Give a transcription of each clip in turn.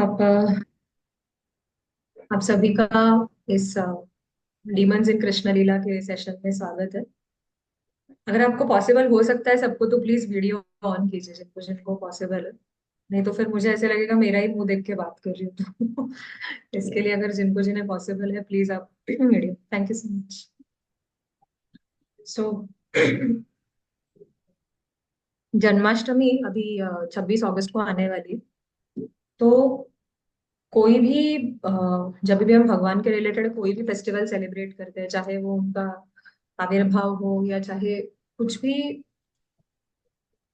आप आप सभी का इस डीमंस इन कृष्ण लीला के सेशन में स्वागत है। अगर आपको पॉसिबल हो सकता है सबको तो प्लीज वीडियो ऑन कीजिए, जिनको जिनको पॉसिबल है। नहीं तो फिर मुझे ऐसे लगेगा मेरा ही मुंह देख के बात कर रही हूँ तो इसके लिए अगर जिनको जिन्हें पॉसिबल है प्लीज आप video. Thank you so much. So Janmashtami अभी 26 अगस्त को आने वाली है। तो कोई भी जब भी हम भगवान के रिलेटेड कोई भी फेस्टिवल सेलिब्रेट करते हैं, चाहे वो उनका आविर्भाव हो या चाहे कुछ भी,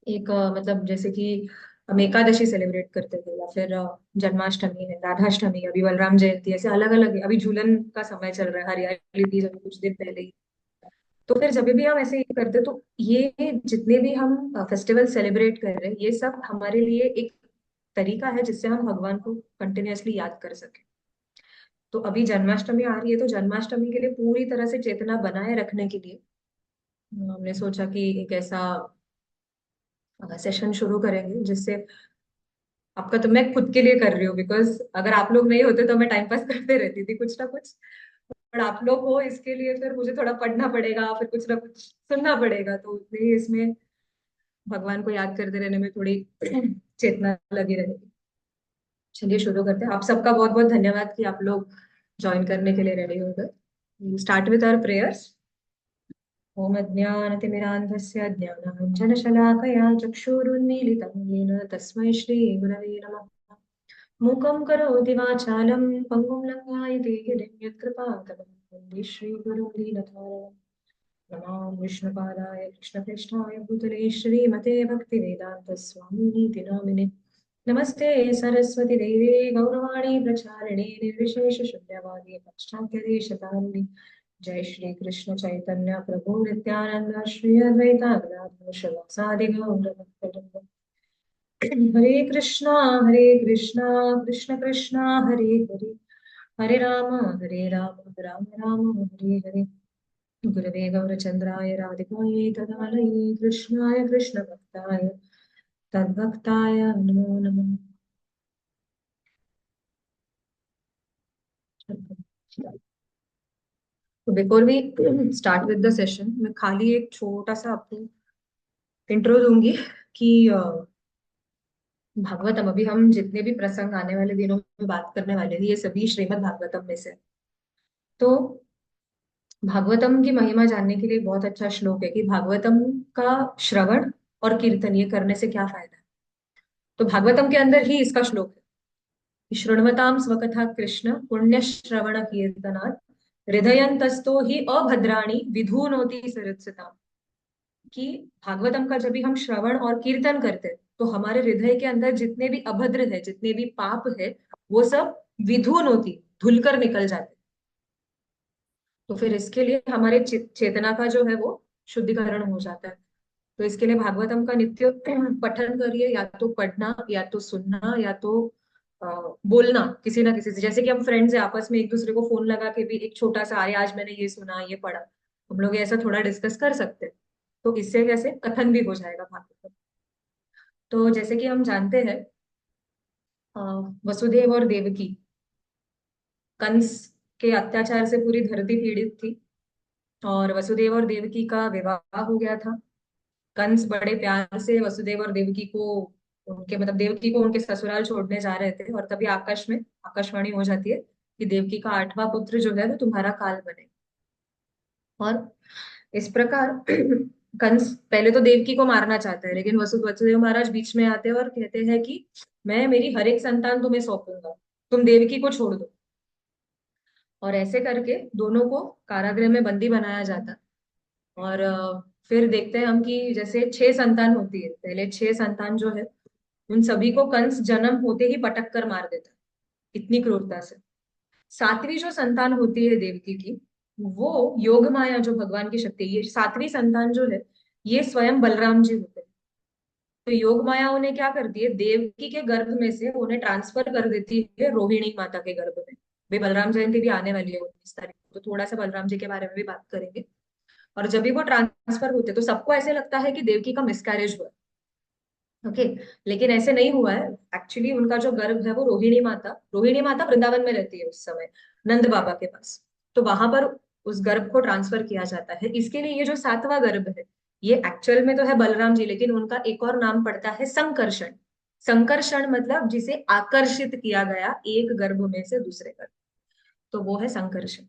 एक मतलब जैसे कि हम एकादशी सेलिब्रेट करते थे या फिर जन्माष्टमी है, राधाष्टमी, अभी बलराम जयंती, ऐसे अलग अलग है। अभी झूलन का समय चल रहा है, हरियाली तीज अभी कुछ दिन पहले ही। तो फिर जब भी हम ऐसे ही करते तो ये जितने भी हम फेस्टिवल सेलिब्रेट कर रहे हैं ये सब हमारे लिए एक तरीका है जिससे हम भगवान को कंटिन्यूअसली याद कर सके। तो अभी जन्माष्टमी आ रही है, तो जन्माष्टमी के लिए पूरी तरह से चेतना बनाए रखने के लिए हमने सोचा कि एक ऐसा सेशन शुरू करेंगे जिससे आपका, तो मैं खुद के लिए कर रही हूँ बिकॉज अगर आप लोग नहीं होते तो मैं टाइम पास करते रहती थी कुछ ना कुछ। पर आप लोग हो इसके लिए फिर मुझे थोड़ा पढ़ना पड़ेगा, फिर कुछ ना कुछ सुनना पड़ेगा, तो इसलिए इसमें भगवान को याद करते रहने में थोड़ी चेतना लगी रहेगी। चलिए शुरू करते हैं। आप सबका बहुत बहुत धन्यवाद कि आप लोग ज्वाइन करने के लिए रेडी हो गए। Start with our prayers. ॐ अज्ञानतिमिरान्धस्य ज्ञानाञ्जनशलाकया चक्षुरुन्मीलितं येन तस्मै श्रीगुरवे नमः। मूकं करोति वाचालं पङ्गुं लङ्घयते गिरिं यत्कृपातमं वन्दे श्रीगुरुं दीनतारिणम्। नमो विष्णुपादाय कृष्णप्रेष्ठाय भूतले श्रीमते भक्तिवेदान्तस्वामिनीति नामिने। नमस्ते सरस्वती देवे गौरवाणी प्रचारिणे निर्विशेषशून्यवादी पाश्चात्यदेशतारिणे। जय श्री कृष्ण चैतन्य प्रभु नित्यानंद श्री अद्वैता गदाधर शिवासादि गौरभक्तवृंद। हरे कृष्णा कृष्ण कृष्णा हरे हरे, हरे राम राम राम हरे हरे। गुरवे गौरचन्द्राय राधिकायै तदालये कृष्णाय कृष्णभक्ताय तद्भक्ताय नमो नमः। तो before we start with the session, मैं खाली एक छोटा सा आपको इंट्रो दूंगी कि भागवतम, अभी हम जितने भी प्रसंग आने वाले दिनों में बात करने वाले हैं ये सभी श्रीमद् भागवतम में से। तो भागवतम की महिमा जानने के लिए बहुत अच्छा श्लोक है कि भागवतम का श्रवण और कीर्तन ये करने से क्या फायदा है। तो भागवतम के अंदर ही इसका श्लोक है, शृण्वताम स्वकथा कृष्ण पुण्य श्रवण कीर्तनात् हृदयंतस्तो ही अभद्राणि विधुनोति सरित्सताम। कि भागवतम का जब भी हम श्रवण और कीर्तन करते हैं तो हमारे हृदय के अंदर जितने भी अभद्र है, जितने भी पाप है, वो सब विधुन होती, धुलकर निकल जाते। तो फिर इसके लिए हमारे चेतना का जो है वो शुद्धिकरण हो जाता है। तो इसके लिए भागवतम का नित्य पठन करिए, या तो पढ़ना या तो सुनना या तो अ, बोलना किसी ना किसी से। जैसे कि हम फ्रेंड्स है, आपस में एक दूसरे को फोन लगा के भी एक छोटा सा, अरे आज मैंने ये सुना ये पढ़ा, हम लोग ऐसा थोड़ा डिस्कस कर सकते हैं। तो इससे कैसे कथन भी हो जाएगा भागवतम। तो जैसे कि हम जानते हैं, अ, वसुदेव और देवकी, कंस के अत्याचार से पूरी धरती पीड़ित थी और वसुदेव और देवकी का विवाह हो गया था। कंस बड़े प्यार से वसुदेव और देवकी को, उनके मतलब देवकी को उनके ससुराल छोड़ने जा रहे थे, और तभी आकाश में आकाशवाणी हो जाती है कि देवकी का 8वां पुत्र जो है वो तुम्हारा काल बने। और इस प्रकार कंस पहले तो देवकी को मारना चाहता है, लेकिन वसुदेव महाराज बीच में आते हैं और कहते हैं कि मैं मेरी हर एक संतान तुम्हें सौंपूंगा, तुम देवकी को छोड़ दो। और ऐसे करके दोनों को कारागृह में बंदी बनाया जाता। और फिर देखते हैं हम कि जैसे 6 संतान होती है, पहले 6 संतान जो है उन सभी को कंस जन्म होते ही पटक कर मार देता है, इतनी क्रूरता से। 7वीं जो संतान होती है देवकी की, वो योग माया जो भगवान की शक्ति है, ये 7वीं संतान जो है ये स्वयं बलराम जी होते हैं। तो योग माया उन्हें क्या करती है, देवकी के गर्भ में से उन्हें ट्रांसफर कर देती है रोहिणी माता के गर्भ में। वे बलराम जयंती भी आने वाली है 19 तारीख को, तो थोड़ा सा बलराम जी के बारे में भी बात करेंगे। और जब भी वो ट्रांसफर होते तो सबको ऐसे लगता है कि देवकी का मिसकैरेज हुआ, ओके। लेकिन ऐसे नहीं हुआ है। एक्चुअली उनका जो गर्भ है वो रोहिणी माता वृंदावन में रहती है उस समय, नंद बाबा के पास। तो वहां पर उस गर्भ को ट्रांसफर किया जाता है। इसके लिए ये जो सातवां गर्भ है, ये एक्चुअल में तो है बलराम जी, लेकिन उनका एक और नाम पड़ता है संकर्षण। संकर्षण मतलब जिसे आकर्षित किया गया एक गर्भ में से दूसरे गर्भ, तो वो है संकर्षण।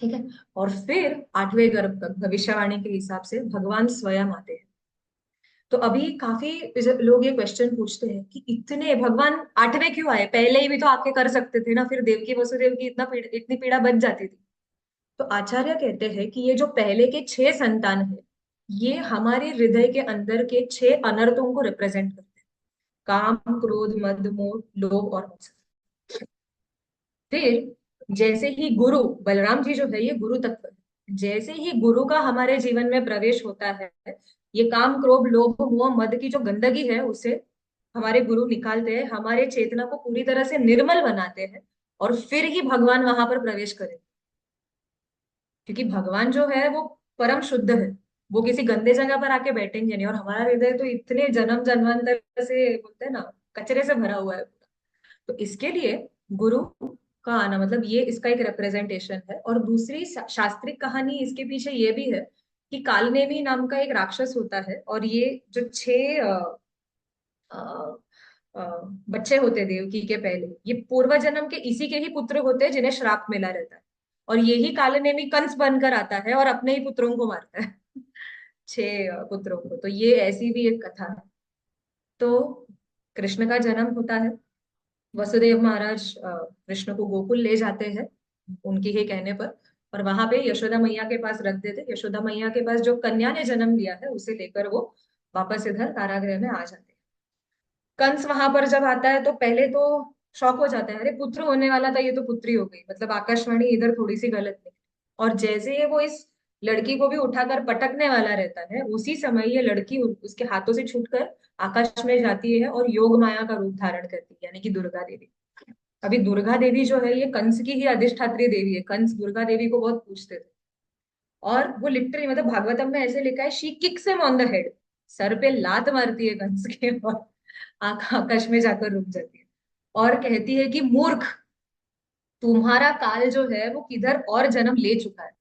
ठीक है। और फिर आठवें गर्भ तक भविष्यवाणी के हिसाब से भगवान स्वयं आते हैं। तो अभी काफी लोग ये क्वेश्चन पूछते हैं कि इतने भगवान आठवें क्यों आए, पहले ही भी तो आके कर सकते थे ना, फिर देवकी वसुदेव की इतनी पीड़ा बच जाती थी। तो आचार्य कहते हैं कि ये जो पहले के 6 संतान है, ये हमारे हृदय के अंदर के 6 अनर्थों को रिप्रेजेंट करते हैं। काम, क्रोध, मद, मोह, लोभ और मत्सर। फिर जैसे ही गुरु, बलराम जी जो है ये गुरु तत्व है, जैसे ही गुरु का हमारे जीवन में प्रवेश होता है, ये काम, क्रोध, लोभ, मोह, मद की जो गंदगी है उसे हमारे गुरु निकालते हैं, हमारे चेतना को पूरी तरह से निर्मल बनाते हैं, और फिर ही भगवान वहां पर प्रवेश करें। क्योंकि भगवान जो है वो परम शुद्ध है, वो किसी गंदे जगह पर आके बैठेंगे नहीं। और हमारा हृदय तो इतने जन्म जन्मांतर से बोलते हैं ना, कचरे से भरा हुआ है। तो इसके लिए गुरु का आना मतलब ये इसका एक रिप्रेजेंटेशन है। और दूसरी शास्त्रीय कहानी इसके पीछे ये भी है कि कालनेमी नाम का एक राक्षस होता है, और ये जो 6 अ, अ, बच्चे होते हैं देवकी के पहले, ये पूर्व जन्म के इसी के ही पुत्र होते हैं जिन्हें श्राप मिला रहता है। और यही कालनेमी कंस बनकर आता है और अपने ही पुत्रों को मारता है 6 पुत्रों को। तो ये ऐसी भी एक कथा है। तो कृष्ण का जन्म होता है, वसुदेव महाराज कृष्ण को गोकुल ले जाते हैं उनके ही कहने पर, और वहां पे यशोदा मैया के पास रख देते। यशोदा मैया के पास जो कन्या ने जन्म लिया है उसे लेकर वो वापस इधर कारागृह में आ जाते हैं। कंस वहां पर जब आता है तो पहले तो शॉक हो जाता है, अरे पुत्र होने वाला था, ये तो पुत्री हो गई, मतलब आकाशवाणी इधर थोड़ी सी गलत निकली। और जैसे ही वो इस लड़की को भी उठाकर पटकने वाला रहता है, उसी समय ये लड़की उसके हाथों से छूटकर आकाश में जाती है और योग माया का रूप धारण करती है, यानी कि दुर्गा देवी। अभी दुर्गा देवी जो है ये कंस की ही अधिष्ठात्री देवी है। कंस दुर्गा देवी को बहुत पूजते थे। और वो लिटरली मतलब भागवतम में ऐसे लिखा है, she kicks him on the head, sir पे लात मारती है कंस के, और आकाश में जाकर रुक जाती है। और कहती है कि मूर्ख, तुम्हारा काल जो है वो किधर और जन्म ले चुका है।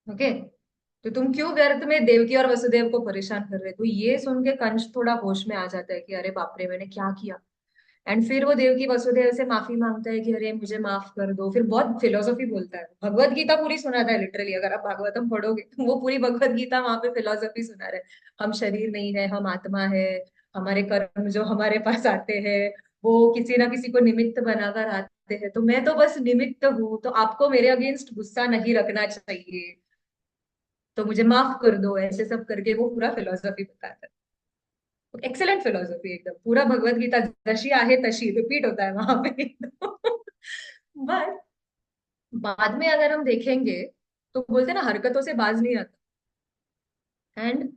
ओके। तो तुम क्यों व्यर्थ में देवकी और वसुदेव को परेशान कर रहे हो। तो ये सुन के कंस थोड़ा होश में आ जाता है कि अरे बाप रे, मैंने क्या किया। एंड फिर वो देवकी वसुदेव से माफी मांगता है कि अरे मुझे माफ कर दो। फिर बहुत फिलोसॉफी बोलता है, भगवत गीता पूरी सुनाता है लिटरली। अगर आप भागवतम पढ़ोगे तो वो पूरी भगवत गीता वहां पे फिलोसॉफी सुना रहे हैं। हम शरीर नहीं है, हम आत्मा है, हमारे कर्म जो हमारे पास आते हैं वो किसी ना किसी को निमित्त बनाकर आते हैं, तो मैं तो बस निमित्त हूँ, तो आपको मेरे अगेंस्ट गुस्सा नहीं रखना चाहिए, तो मुझे माफ कर दो, ऐसे सब करके वो पूरा फिलोसॉफी बताता है। एक्सेलेंट फिलोसॉफी एकदम, पूरा भगवत गीता जशी आहे तशी रिपीट होता है वहां पे बट बाद में अगर हम देखेंगे तो बोलते हैं ना, हरकतों से बाज नहीं आता। एंड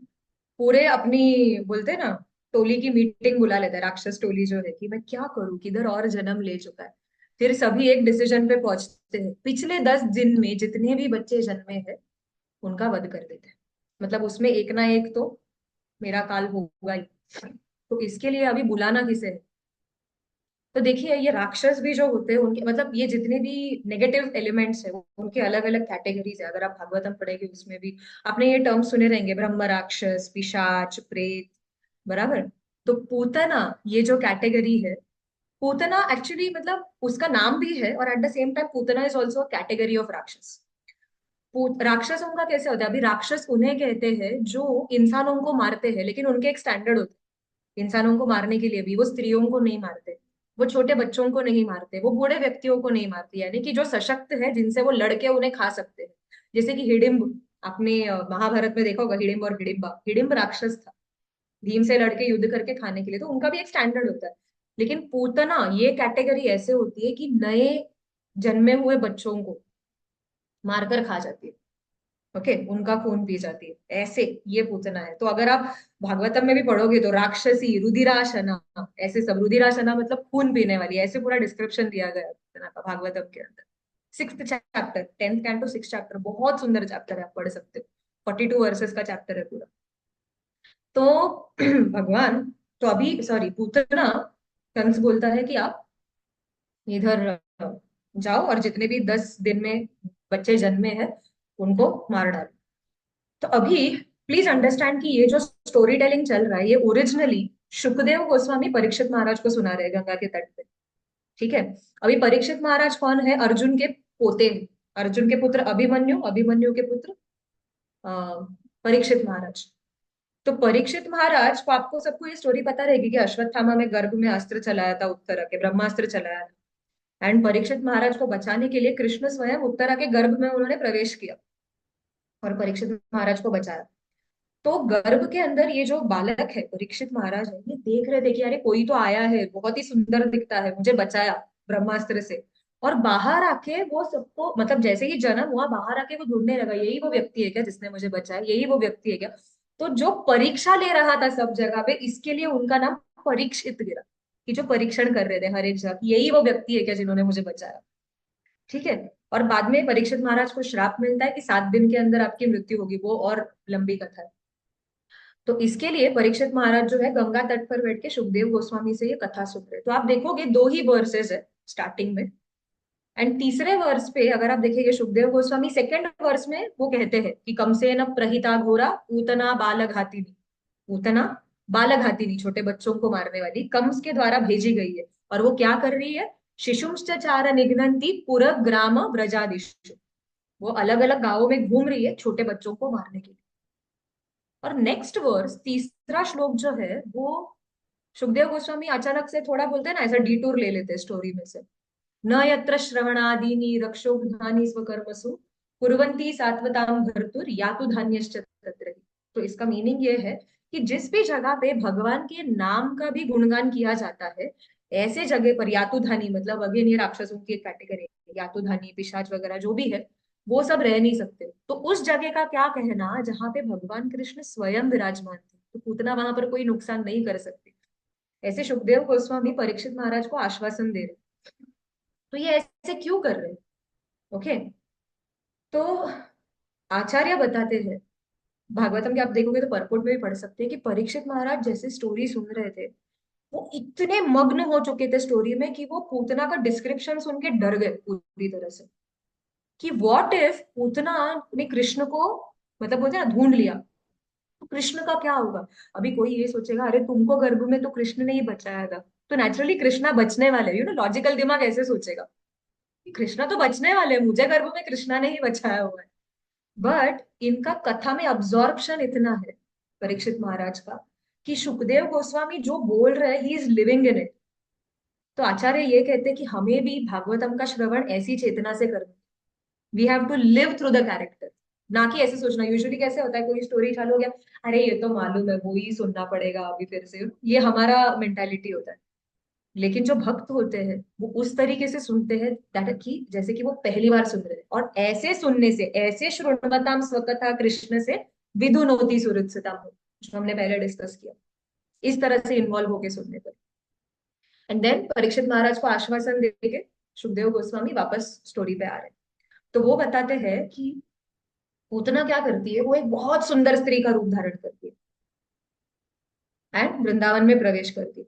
पूरे अपनी बोलते हैं ना टोली की मीटिंग बुला लेता है, राक्षस टोली जो है, कि मैं क्या करूं, किधर और जन्म ले चुका है। फिर सभी एक डिसीजन पे पहुंचते हैं, पिछले 10 दिन में जितने भी बच्चे जन्मे हैं उनका वध कर देते हैं। मतलब उसमें एक ना एक तो मेरा काल होगा ही। तो इसके लिए अभी बुलाना किसे है। तो देखिए ये राक्षस भी जो होते हैं उनके मतलब ये जितने भी नेगेटिव एलिमेंट्स है उनके अलग अलग कैटेगरीज है। अगर आप भागवतम पढ़ेंगे उसमें भी आपने ये टर्म सुने रहेंगे, ब्रह्म राक्षस, पिशाच, प्रेत, बराबर। तो पूतना ये जो कैटेगरी है, पूतना एक्चुअली मतलब उसका नाम भी है, और at the same time Putana is also category of राक्षस। राक्षस उनका कैसे होता है, अभी राक्षस उन्हें कहते हैं जो इंसानों को मारते हैं, लेकिन उनके एक स्टैंडर्ड होते हैं। इंसानों को मारने के लिए भी वो स्त्रियों को नहीं मारते, वो छोटे बच्चों को नहीं मारते, वो बूढ़े व्यक्तियों को नहीं मारते, यानी कि जो सशक्त है जिनसे वो लड़के उन्हें खा सकते हैं। जैसे कि हिडिंब, आपने महाभारत में देखा होगा, हिडिंब और हिडिंबा। हिडिंब राक्षस था, भीम से लड़के युद्ध करके खाने के लिए, तो उनका भी एक स्टैंडर्ड होता है। लेकिन पूतना ये कैटेगरी ऐसे होती है कि नए जन्मे हुए बच्चों को मारकर खा जाती है। ओके, उनका खून पी जाती है, ऐसे ये पूतना है। तो अगर आप भागवतम में भी पढ़ोगे तो राक्षसी, रुधिराशना, ऐसे सब, रुधिराशना मतलब खून पीने वाली, ऐसे पूरा डिस्क्रिप्शन दिया गया है पूतना का भागवतम के अंदर। 6th chapter, 10th canto 6th chapter, बहुत सुंदर चैप्टर है, आप पढ़ सकते हो। 42 वर्सेस का चैप्टर है पूरा। तो भगवान, तो अभी सॉरी पूतना, कंस बोलता है कि आप इधर जाओ और जितने भी 10 दिन में बच्चे जन्मे हैं उनको मार डालो। तो अभी प्लीज अंडरस्टैंड कि ये जो स्टोरी टेलिंग चल रहा है ये ओरिजिनली सुखदेव गोस्वामी परीक्षित महाराज को सुना रहे हैं गंगा के तट पे। ठीक है। अभी परीक्षित महाराज कौन है? अर्जुन के पोते हैं। अर्जुन के पुत्र अभिमन्यु, अभिमन्यु के पुत्र परीक्षित महाराज। तो परीक्षित महाराज को, आपको सबको ये स्टोरी पता रहेगी कि अश्वत्थामा में गर्भ में अस्त्र चलाया था, उत्तरा के ब्रह्मास्त्र चलाया था। एंड परीक्षित महाराज को बचाने के लिए कृष्ण स्वयं उत्तरा के गर्भ में उन्होंने प्रवेश किया और परीक्षित महाराज को बचाया। तो गर्भ के अंदर ये जो बालक है परीक्षित महाराज है, ये देख रहे थे कि अरे कोई तो आया है, बहुत ही सुंदर दिखता है, मुझे बचाया ब्रह्मास्त्र से। और बाहर आके वो सबको, मतलब जैसे ही जन्म हुआ बाहर आके वो ढूंढने लगा, यही वो व्यक्ति है क्या जिसने मुझे बचाया, यही वो व्यक्ति है क्या। तो जो परीक्षा ले रहा था सब जगह पे, इसके लिए उनका नाम परीक्षित गिरा, कि जो परीक्षण कर रहे थे हर एक जगह कि यही वो व्यक्ति है क्या जिन्होंने मुझे बचाया। ठीक है। और बाद में परीक्षित महाराज को श्राप मिलता है कि 7 दिन के अंदर आपकी मृत्यु होगी, वो और लंबी कथा है। तो इसके लिए परीक्षित महाराज जो है गंगा तट पर बैठ के सुखदेव गोस्वामी से ये कथा सुन रहे हैं। तो आप देखोगे दो ही वर्सेस है स्टार्टिंग में। एंड तीसरे वर्स पे अगर आप देखेंगे सुखदेव गोस्वामी सेकंड वर्स में वो कहते हैं कि कमसेन प्रहिता घोरा पूतना बालघातिनी। पूतना बालघातिनी, छोटे बच्चों को मारने वाली, कंस के द्वारा भेजी गई है। और वो क्या कर रही है? शिशुंश्च चार निघ्नन्ति पुर ग्राम ब्रजादिषु। वो अलग अलग गांवों में घूम रही है छोटे बच्चों को मारने के लिए। और नेक्स्ट वर्स तीसरा श्लोक जो है वो सुखदेव गोस्वामी अचानक से थोड़ा बोलते हैं ना, ऐसा डिटूर ले लेते हैं स्टोरी में से। न यत्र श्रवणादीनि रक्षोघ्नानि स्वकर्मसु कुर्वन्ति सात्वताम भर्तुर यातु धान्यश्च तत्र हि। तो इसका मीनिंग ये है कि जिस भी जगह पे भगवान के नाम का भी गुणगान किया जाता है, ऐसे जगह पर यातुधानी, मतलब अगेन ये राक्षसों की एक कैटेगरी है, यातुधानी पिशाच वगैरह जो भी है वो सब रह नहीं सकते। तो उस जगह का क्या कहना जहां पे भगवान कृष्ण स्वयं विराजमान थे, तो पूतना वहां पर कोई नुकसान नहीं कर सकती। ऐसे सुखदेव गोस्वामी परीक्षित महाराज को आश्वासन दे रहे। तो ये ऐसे क्यों कर रहे हैं? ओके। तो आचार्य बताते हैं, भागवतम के आप देखोगे तो परपोट में भी पढ़ सकते हैं कि परीक्षित महाराज जैसे स्टोरी सुन रहे थे, वो इतने मग्न हो चुके थे स्टोरी में कि वो पूतना का डिस्क्रिप्शन सुन के डर गए पूरी तरह से। कि व्हाट इफ पूतना ने कृष्ण को, मतलब बोलते हैं ना, ढूंढ लिया, तो कृष्ण का क्या होगा? अभी कोई ये सोचेगा अरे तुमको गर्भ में तो कृष्ण ने ही बचाया था, तो नेचुरली कृष्णा बचने वाले, लॉजिकल दिमाग ऐसे सोचेगा कि कृष्णा तो बचने वाले हैं, मुझे गर्भ में कृष्णा ने ही बचाया हुआ है। बट इनका कथा में अब्जॉर्प्शन इतना है परीक्षित महाराज का कि सुखदेव गोस्वामी जो बोल रहे हैं he is living in it. तो आचार्य ये कहते हैं कि हमें भी भागवतम का श्रवण ऐसी चेतना से करना। We have to live through the character, ना कि ऐसे सोचना। यूजुअली कैसे होता है, कोई स्टोरी चालू हो गया, अरे ये तो मालूम है, वो ही सुनना पड़ेगा अभी फिर से, ये हमारा मेंटालिटी होता है। लेकिन जो भक्त होते हैं वो उस तरीके से सुनते हैं दैट की जैसे कि वो पहली बार सुन रहे हैं। और ऐसे सुनने से, ऐसे श्रृण्वताम स्वकथा कृष्ण से विदुनोति सुहृत्सताम, जो हमने पहले डिस्कस किया, इस तरह से इन्वॉल्व होके सुनने पर। एंड देन परीक्षित महाराज को आश्वासन देके सुखदेव गोस्वामी वापस स्टोरी पे आ रहे हैं। तो वो बताते हैं कि पूतना क्या करती है, वो एक बहुत सुंदर स्त्री का रूप धारण करती है एंड वृंदावन में प्रवेश करती है।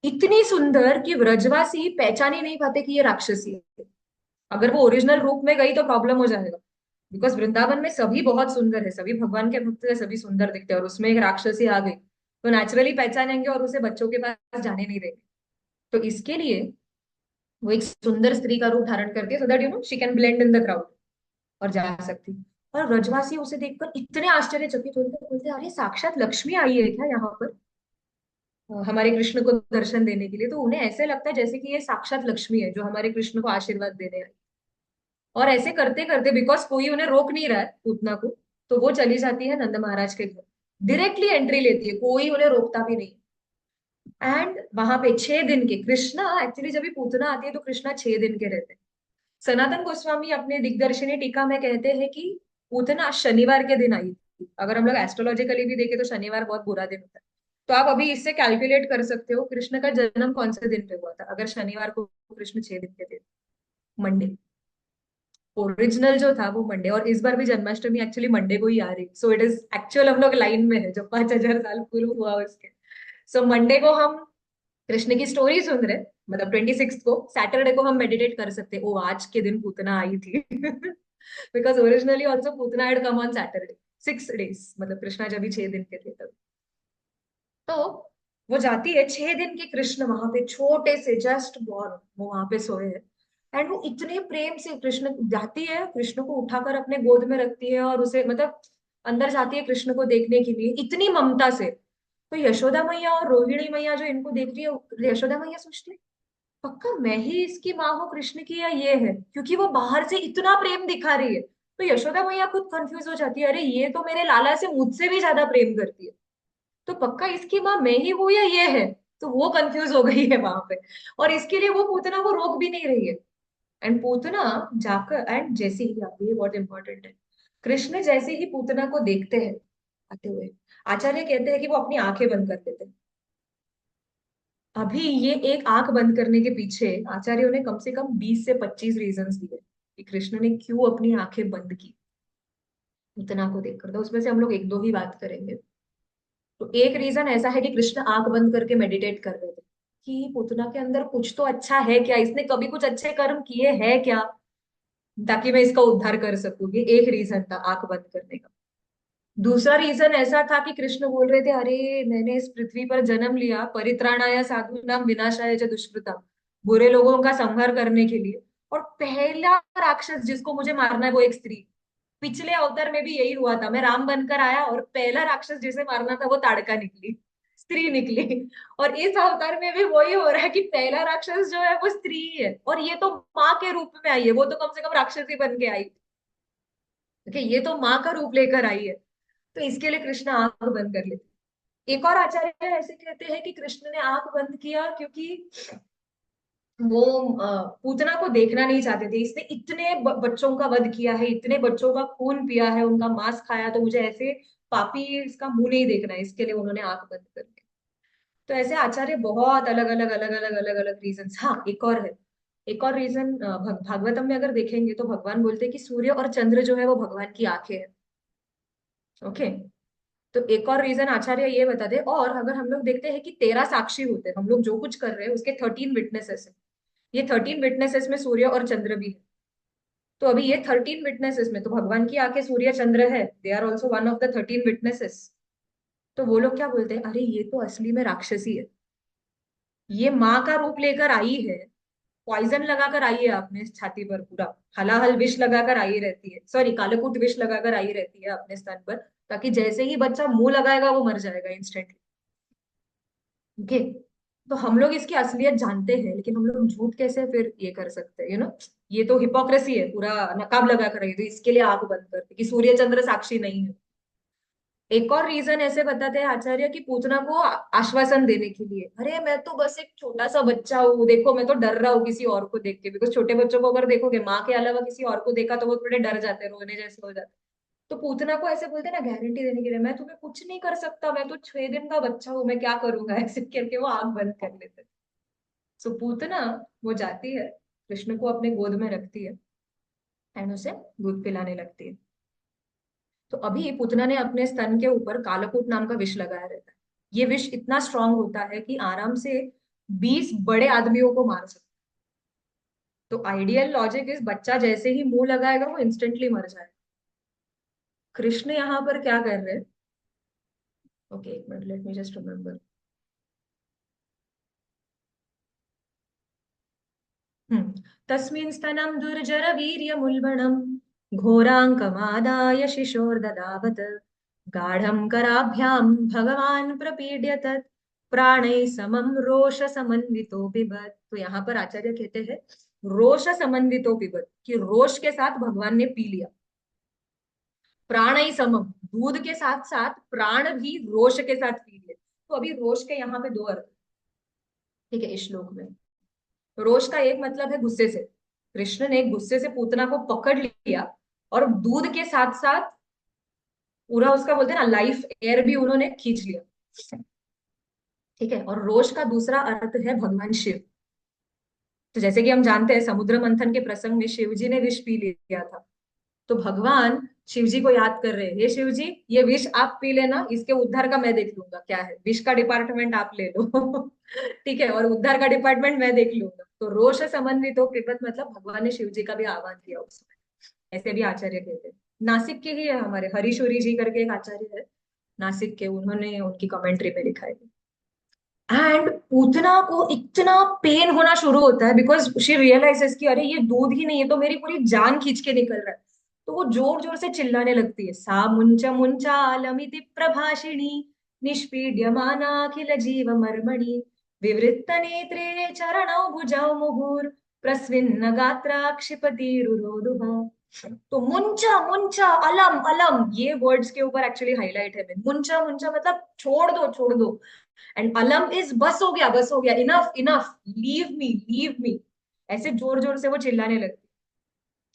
इतनी सुंदर कि व्रजवासी पहचान ही नहीं पाते कि ये राक्षसी है। अगर वो ओरिजिनल रूप में गई तो प्रॉब्लम हो जाएगा, बिकॉज वृंदावन में सभी बहुत सुंदर है, सभी भगवान के भक्त है, सभी सुंदर दिखते हैं, और उसमें एक राक्षसी आ गई तो नेचुरली पहचानेंगे और उसे बच्चों के पास जाने नहीं देंगे। तो इसके लिए वो एक सुंदर स्त्री का रूप धारण करके, so that she can blend in the crowd और जा सकती। और व्रजवासी उसे देखकर इतने आश्चर्यचकित होते, बोलते अरे साक्षात लक्ष्मी आई है क्या यहाँ पर हमारे कृष्ण को दर्शन देने के लिए। तो उन्हें ऐसे लगता है जैसे कि ये साक्षात लक्ष्मी है जो हमारे कृष्ण को आशीर्वाद देने आई। और ऐसे करते करते, बिकॉज कोई उन्हें रोक नहीं रहा है पूतना को, तो वो चली जाती है नंद महाराज के घर, डायरेक्टली एंट्री लेती है, कोई उन्हें रोकता भी नहीं। एंड वहां पे 6 दिन के कृष्णा, एक्चुअली जब भी पूतना आती है तो कृष्णा 6 दिन के रहते हैं। सनातन गोस्वामी अपने दिग्दर्शनी टीका में कहते हैं कि पूतना शनिवार के दिन आई थी। अगर हम लोग एस्ट्रोलॉजिकली भी देखें तो शनिवार बहुत बुरा दिन होता है। तो आप अभी इससे कैलकुलेट कर सकते हो कृष्ण का जन्म कौन से दिन पे हुआ था, अगर शनिवार को कृष्ण 6 दिन के थे, मंडे। ओरिजिनल जो था वो मंडे, और इस बार भी जन्माष्टमी एक्चुअली मंडे को ही आ रही, सो इट इज एक्चुअल, हम लोग लाइन में है जो 5,000 साल पूर्व हुआ उसके। सो मंडे को हम कृष्ण की स्टोरी सुन रहे, मतलब 26 को, सैटरडे को हम मेडिटेट कर सकते, ओ आज के दिन पूतना आई थी। Because originally also Putana had come on Saturday, 6 days, मतलब कृष्णा जब भी 6 दिन के थे तब। तो वो जाती है, 6 दिन के कृष्ण वहां पे छोटे से जस्ट बॉर्न, वो वहां पे सोए हैं। एंड वो इतने प्रेम से कृष्ण जाती है, कृष्ण को उठाकर अपने गोद में रखती है और उसे मतलब अंदर जाती है कृष्ण को देखने के लिए इतनी ममता से। तो यशोदा मैया और रोहिणी मैया जो इनको देख रही है, यशोदा मैया सोचती है पक्का मैं ही इसकी माँ हूँ कृष्ण की, या ये है, क्योंकि वो बाहर से इतना प्रेम दिखा रही है। तो यशोदा मैया खुद कंफ्यूज हो जाती है, अरे ये तो मेरे लाला से मुझसे भी ज्यादा प्रेम करती है, तो पक्का इसकी माँ मैं ही हूं या ये है। तो वो कंफ्यूज हो गई है वहां पे, और इसके लिए वो पूतना को रोक भी नहीं रही है। एंड पूतना जाकर, एंड जैसे ही आती है, बहुत इंपॉर्टेंट है, कृष्ण जैसे ही पूतना को देखते हैं आते हुए, आचार्य कहते हैं कि वो अपनी आंखें बंद कर देते हैं। अभी ये एक आंख बंद करने के पीछे आचार्यों ने कम से कम 20 से 25 रीजंस दिए कि कृष्ण ने क्यों अपनी आंखें बंद की पूतना को देखकर। तो उसमें से हम लोग एक दो ही बात करेंगे। तो एक रीजन ऐसा है कि कृष्ण आंख बंद करके मेडिटेट कर रहे थे कि पूतना के अंदर कुछ तो अच्छा है क्या, इसने कभी कुछ अच्छे कर्म किए हैं क्या, ताकि मैं इसका उद्धार कर सकूं। ये एक रीजन था आंख बंद करने का। दूसरा रीजन ऐसा था कि कृष्ण बोल रहे थे, अरे मैंने इस पृथ्वी पर जन्म लिया परित्राणाय साधूनां विनाशाय च दुष्कृताम्, बुरे लोगों का संहार करने के लिए, और पहला राक्षस जिसको मुझे मारना है वो एक स्त्री। पिछले अवतार में भी यही हुआ था, मैं राम बनकर आया और पहला राक्षस जिसे मारना था वो ताड़का निकली, स्त्री निकली। और इस अवतार में भी वही हो रहा है कि पहला राक्षस जो है वो स्त्री ही है, और ये तो माँ के रूप में आई है, वो तो कम से कम राक्षसी बन के आई। ओके, ये तो माँ का रूप लेकर आई है। तो इसके लिए कृष्ण आंख बंद कर लेते। एक और आचार्य ऐसे कहते हैं कि कृष्ण ने आंख बंद किया क्योंकि वो पूतना को देखना नहीं चाहते थे, इसने इतने बच्चों का वध किया है, इतने बच्चों का खून पिया है, उनका मांस खाया, तो मुझे ऐसे पापी इसका मुंह नहीं देखना है, इसके लिए उन्होंने आंख बंद कर दी। तो ऐसे आचार्य बहुत अलग अलग रीजन। हाँ, एक और है, एक और रीजन, भागवतम में अगर देखेंगे तो भगवान बोलते हैं कि सूर्य और चंद्र जो है वो भगवान की आंखें हैं। ओके, तो एक और रीजन आचार्य ये बताते हैं, और अगर हम लोग देखते हैं कि 13 साक्षी होते हैं, हम लोग जो कुछ कर रहे हैं उसके 13 विटनेसेस है। ये 13 विटनेसेस में सूर्य और चंद्र भी है। तो अभी ये 13 विटनेसेस में तो भगवान की आंखें सूर्य चंद्र है, they are also one of the 13 witnesses. तो वो लोग क्या बोलते हैं, अरे ये तो असली में राक्षसी है, ये माँ का रूप लेकर आई है, पॉइजन लगाकर आई है अपने छाती पर पूरा, हलाहल विष लगाकर आई रहती है, सॉरी कालकूट विष लगाकर आई रहती है अपने स्तन पर, ताकि जैसे ही बच्चा मुंह लगाएगा वो मर जाएगा इंस्टेंटली। ओके, तो हम लोग इसकी असलियत जानते हैं, लेकिन हम लोग झूठ कैसे फिर ये कर सकते हैं, ये तो हिपोक्रेसी है, पूरा नकाब लगा कर रही है, तो इसके लिए आंख बंद करते कि सूर्य चंद्र साक्षी नहीं है। एक और रीजन ऐसे बताते हैं आचार्य की पूतना को आश्वासन देने के लिए, अरे मैं तो बस एक छोटा सा बच्चा हूँ, देखो मैं तो डर रहा हूँ किसी और को देख के, बिकॉज छोटे बच्चों को अगर देखोगे माँ के अलावा किसी और को देखा तो वो थोड़े डर जाते हैं, रोने जैसे हो जाते हैं। तो पूतना को ऐसे बोलते हैं ना, गारंटी देने के लिए, मैं तुम्हें कुछ नहीं कर सकता, मैं तो 6 दिन का बच्चा हूँ, मैं क्या करूंगा, ऐसे करके वो आंख बंद कर लेते हैं। सो पूतना वो जाती है, कृष्ण को अपने गोद में रखती है एंड उसे दूध पिलाने लगती है। तो अभी पूतना ने अपने स्तन के ऊपर कालकूट नाम का विष लगाया रहता है। ये विष इतना स्ट्रांग होता है कि आराम से 20 बड़े आदमियों को मार सकता है। तो आइडियल लॉजिक इस, बच्चा जैसे ही मुंह लगाएगा वो इंस्टेंटली मर जाएगा। कृष्ण यहाँ पर क्या कर रहे हैं, ओके एक minute, let me just remember. तस्मिन् स्तनं दुर्जरवीर्यमुल्बणम् घोराङ्कमादाय शिशोर्ददावत् गाढं कराभ्यां भगवान प्रपीड्य तत् प्राणैः समं रोष समन्वितो पिबत। तो यहाँ पर आचार्य कहते हैं रोष समन्वितो पिबत, कि रोष के साथ भगवान ने पी लिया। प्राणैः समम, दूध के साथ साथ प्राण भी रोष के साथ पी लिए। तो अभी रोष के यहाँ पे दो अर्थ, ठीक है, इस श्लोक में। रोष का एक मतलब है गुस्से से, कृष्ण ने गुस्से से पूतना को पकड़ लिया और दूध के साथ साथ पूरा उसका बोलते हैं ना लाइफ एयर भी उन्होंने खींच लिया। ठीक है, और रोष का दूसरा अर्थ है भगवान शिव। तो जैसे कि हम जानते हैं समुद्र मंथन के प्रसंग में शिव जी ने विष पी लिया था। तो भगवान शिव जी को याद कर रहे हैं, हे शिव जी, ये विष आप पी लेना, इसके उद्धार का मैं देख लूंगा, क्या है, विष का डिपार्टमेंट आप ले लो। ठीक है, और उद्धार का डिपार्टमेंट मैं देख लूंगा। तो रोष समन्वित हो कृपत, मतलब भगवान ने शिव जी का भी आह्वान किया उसमें। ऐसे भी आचार्य कहते हैं। नासिक के ही है हमारे हरीशोरी जी करके एक आचार्य है नासिक के, उन्होंने उनकी कमेंट्री में लिखा है। एंड पूतना को इतना पेन होना शुरू होता है बिकॉज शी रियलाइजेस कि अरे ये दूध ही नहीं है, तो मेरी पूरी जान खींच के निकल रहा है। तो वो जोर जोर से चिल्लाने लगती है, सा मुंच मुंचालमिति प्रभाषिणी निष्पीड्यमानाखिल जीव मर्मणि विवृत्त नेत्रे चरणौ भुजौ मुहुर प्रस्विन्न गात्रा क्षिपतिरुरोधुः। तो मुंचा मुंचा अलम अलम, ये वर्ड्स के ऊपर एक्चुअली हाईलाइट है। मुंचा मुंचा मतलब छोड़ दो छोड़ दो, एंड अलम इज बस हो गया, इनफ इनफ, लीव मी। ऐसे जोर जोर से वो चिल्लाने लगती।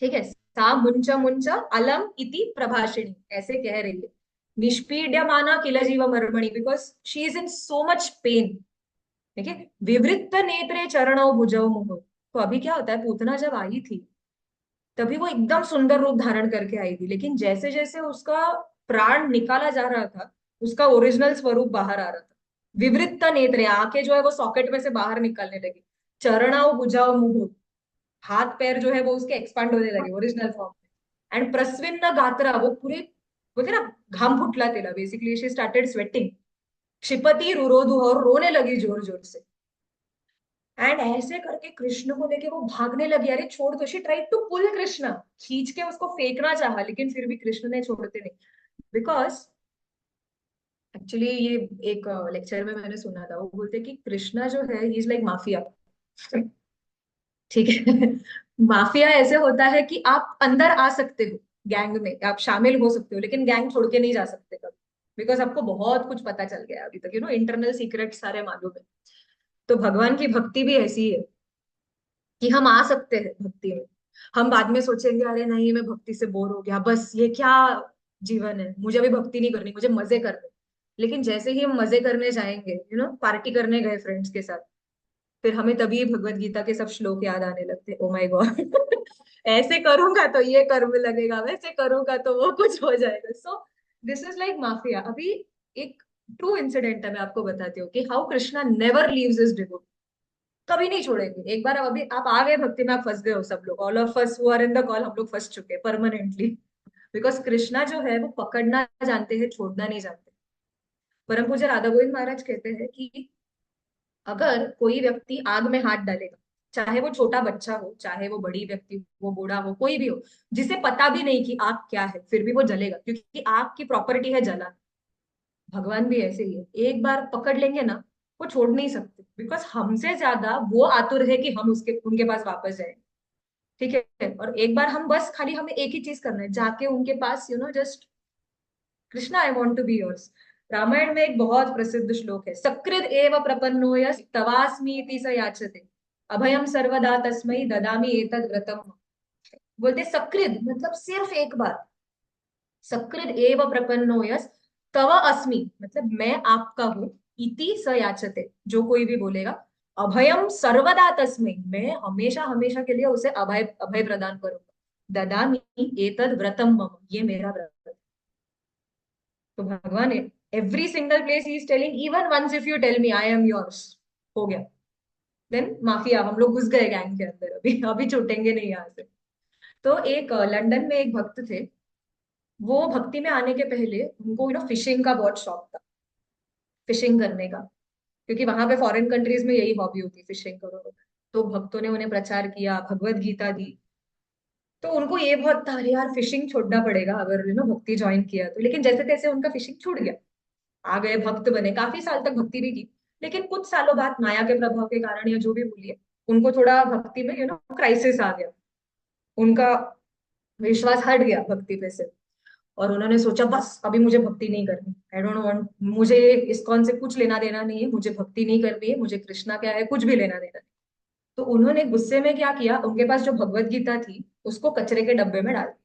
ठीक है, सा मुंचा मुंचा अलम इति प्रभाषिणी, ऐसे कह रही है। निष्पीड्यमाना किल जीव मर्मणि, because she is in so much pain. ठीक है, विवृत्त नेत्रे चरणों भुजौ मुहुर। तो अभी क्या होता है, पूतना जब आई थी तभी वो एकदम सुंदर रूप धारण करके आई थी, लेकिन जैसे जैसे उसका प्राण निकाला जा रहा था, उसका ओरिजिनल स्वरूप बाहर आ रहा था। विवृत्त नेत्र, आंखें जो है वो सॉकेट में से बाहर निकलने लगी। चरणाओ भुजाओ मुहुर, हाथ पैर जो है वो उसके एक्सपांड होने लगे ओरिजिनल फॉर्म में। एंड प्रस्विन्न गात्रा, वो पूरे बोलते ना घाम फुटला तेला, बेसिकली शी स्टार्टेड स्वेटिंग। क्षिपति रुरोधु, और रोने लगी जोर जोर से। एंड ऐसे करके कृष्ण को लेके वो भागने लगी, अरे छोड़ दो, she tried to pull Krishna, खींच के उसको फेंकना चाहा, लेकिन फिर भी कृष्ण ने छोड़ते नहीं। बिकॉज एक्चुअली ये एक लेक्चर में मैंने सुना था, वो बोलते कि कृष्णा जो है ही इज लाइक माफिया। ठीक है। माफिया ऐसे होता है कि आप अंदर आ सकते हो, गैंग में आप शामिल हो सकते हो, लेकिन गैंग छोड़ के नहीं जा सकते कभी। बिकॉज आपको बहुत कुछ पता चल गया है अभी तक, इंटरनल सीक्रेट सारे मालूम है। तो भगवान की भक्ति भी ऐसी है कि हम आ सकते हैं भक्ति में। हम बाद में सोचेंगे अरे नहीं, मैं भक्ति से बोर हो गया, बस ये क्या जीवन है, मुझे अभी भक्ति नहीं करनी, मुझे मजे करने। लेकिन जैसे ही हम मजे करने जाएंगे, पार्टी करने गए फ्रेंड्स के साथ, फिर हमें तभी भगवत गीता के सब श्लोक याद आने लगते, ओ माय गॉड। ऐसे करूंगा तो ये कर्म लगेगा, वैसे करूंगा तो वो कुछ हो जाएगा। So this is like mafia. अभी एक ट्रू इंसिडेंट है, मैं आपको बताती हूँ कि how Krishna never leaves his devotee. कभी नहीं छोड़ेंगे। एक बार अभी आप आ गए भक्ति में, आप फंस गए हो, सब लोग, all of us who are in the call, हम लोग फंस चुके हैं परमानेंटली। बिकॉज कृष्णा जो है वो पकड़ना जानते हैं, छोड़ना नहीं जानते। परम पूज्य राधा गोविंद महाराज कहते हैं कि अगर कोई व्यक्ति आग में हाथ डालेगा, चाहे वो छोटा बच्चा हो, चाहे वो बड़ी व्यक्ति हो, वो बूढ़ा हो, कोई भी हो, जिसे पता भी नहीं कि आग क्या है, फिर भी वो जलेगा, क्योंकि आग की प्रॉपर्टी है जला। भगवान भी ऐसे ही है, एक बार पकड़ लेंगे ना, वो छोड़ नहीं सकते, बिकॉज हमसे ज्यादा वो आतुर है कि हम उसके उनके पास वापस जाए। ठीक है, और एक बार हम बस खाली हमें एक ही चीज करना है, जाके उनके पास just, Krishna I want to be yours. Ramayan में एक बहुत प्रसिद्ध श्लोक है, सकृद एव प्रपन्नो यस् तवास्मीति स याचते अभयम सर्वदा तस्मै ददामि एतद् व्रतम। बोलते सकृद मतलब सिर्फ एक बार, सकृद एव प्रपन्नो यस् तव अस्मि मतलब मैं आपका हूं, इति स याचते जो कोई भी बोलेगा, अभयम सर्वदा तस्मै मैं हमेशा हमेशा के लिए उसे अभय अभय प्रदान करूंगा, ददामि एतद् व्रतम मम ये मेरा व्रत है। तो भगवान every single place he is telling, even once if you tell me I am yours, हो गया। देन माफिया, हम लोग घुस गए गैंग के अंदर, अभी अभी छूटेंगे नहीं यहाँ से। तो एक लंदन में एक भक्त थे, वो भक्ति में आने के पहले उनको फिशिंग का बहुत शौक था, फिशिंग करने का, क्योंकि वहां पे फॉरेन कंट्रीज में यही हॉबी होती है, फिशिंग करो। तो भक्तों ने उन्हें प्रचार किया, भगवत गीता दी। तो उनको ये बहुत था, अरे यार फिशिंग छोड़ना पड़ेगा अगर भक्ति ज्वाइन किया तो, लेकिन जैसे तैसे उनका फिशिंग छूट गया। आ गए, भक्त बने, काफी साल तक भक्ति भी की। लेकिन कुछ सालों बाद माया के प्रभाव के कारण या जो भी बोलिए, उनको थोड़ा भक्ति में क्राइसिस आ गया। उनका विश्वास हट गया भक्ति पे से, और उन्होंने सोचा बस अभी मुझे भक्ति नहीं करनी, आई डोंट वांट, मुझे इस्कॉन से कुछ लेना देना नहीं है, मुझे भक्ति नहीं करनी है, मुझे कृष्णा क्या है कुछ भी लेना देना नहीं। तो उन्होंने गुस्से में क्या किया, उनके पास जो भगवत गीता थी उसको कचरे के डब्बे में डाल दिया।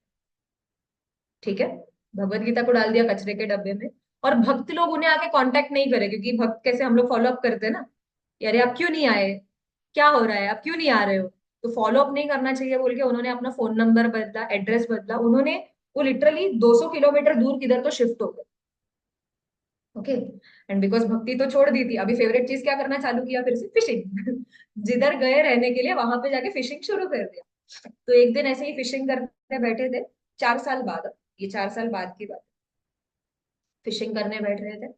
ठीक है, भगवत गीता को डाल दिया कचरे के डब्बे में। और भक्त लोग उन्हें आके कांटेक्ट नहीं करे, क्योंकि भक्त कैसे हम लोग फॉलो अप करते हैं ना, कि अरे आप क्यों नहीं आए, क्या हो रहा है, आप क्यों नहीं आ रहे हो? तो फॉलो अप नहीं करना चाहिए बोल के उन्होंने अपना फोन नंबर बदला, एड्रेस बदला उन्होंने। वो लिटरली 200 किलोमीटर दूर किधर तो शिफ्ट हो गए। ओके। एंड बिकॉज भक्ति तो छोड़ दी थी, अभी फेवरेट चीज क्या करना चालू किया, फिर से फिशिंग। जिधर गए रहने के लिए वहां पे जाके फिशिंग शुरू कर दिया। तो एक दिन ऐसे ही फिशिंग करने बैठे थे, 4 साल बाद, ये 4 साल बाद की बात। फिशिंग करने बैठ रहे थे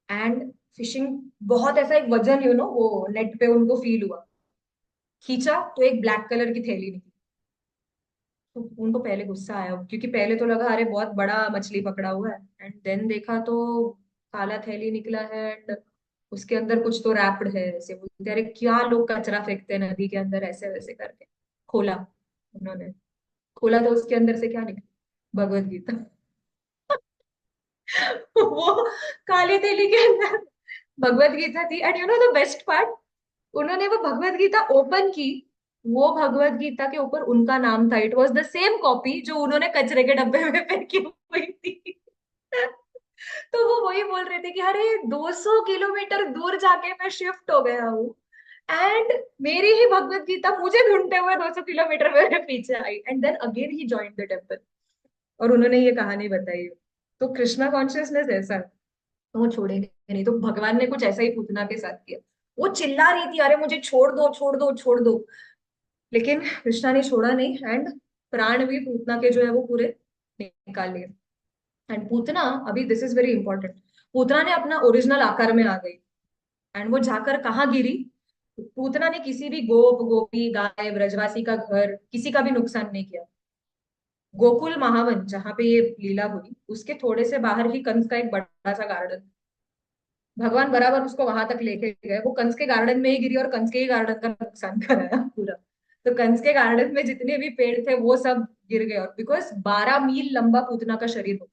एंड फिशिंग, बहुत ऐसा एक वजन वो नेट पे उनको फील हुआ। खींचा तो एक ब्लैक कलर की थैली निकली। तो उनको पहले गुस्सा आया क्योंकि पहले तो लगा अरे बहुत बड़ा मछली पकड़ा हुआ है, एंड देन देखा तो काला थैली निकला है एंड उसके अंदर कुछ तो रैप्ड है। ऐसे बोलते अरे क्या लोग कचरा फेंकते हैं नदी के अंदर, ऐसे वैसे करके खोला। उन्होंने खोला तो उसके अंदर से क्या निकला, भगवत गीता। वो काली थैली के अंदर भगवत गीता थी। एंड द बेस्ट पार्ट, उन्होंने वो भगवत गीता ओपन की, वो भगवत गीता के ऊपर उनका नाम था। It was the same copy जो उन्होंने कचरे के डब्बे में फेंकी हुई थी। तो वो वही बोल रहे थे कि अरे 200 किलोमीटर दूर जाके मैं शिफ्ट हो गया हूँ एंड मेरी ही भगवत गीता मुझे ढूंढते हुए 200 किलोमीटर मेरे पीछे आई, and then again he joined the temple. और उन्होंने ये कहानी बताई। तो कृष्णा कॉन्शियसनेस ऐसा है, तो वो छोड़ेंगे नहीं। तो भगवान ने कुछ ऐसा ही पूतना के साथ किया। वो चिल्ला रही थी अरे मुझे छोड़ दो छोड़ दो छोड़ दो, लेकिन कृष्णा ने छोड़ा नहीं एंड प्राण भी पूतना के जो है वो पूरे निकाल लिए। एंड पूतना, अभी this is very important, Putana ने अपना ओरिजिनल आकार में आ गई। एंड वो जाकर कहाँ गिरी, पूतना ने किसी भी गोप गोपी गाय ब्रजवासी का घर किसी का भी नुकसान नहीं किया। गोकुल महावन जहाँ पे ये लीला हुई उसके थोड़े से बाहर ही कंस का एक बड़ा सा गार्डन, भगवान बराबर उसको वहां तक लेके गए। वो कंस के गार्डन में ही गिरी और कंस के ही गार्डन का नुकसान कराया पूरा। तो कंस के गार्डन में जितने भी पेड़ थे वो सब गिर गए, और बिकॉज 12 मील लंबा पूतना का शरीर होता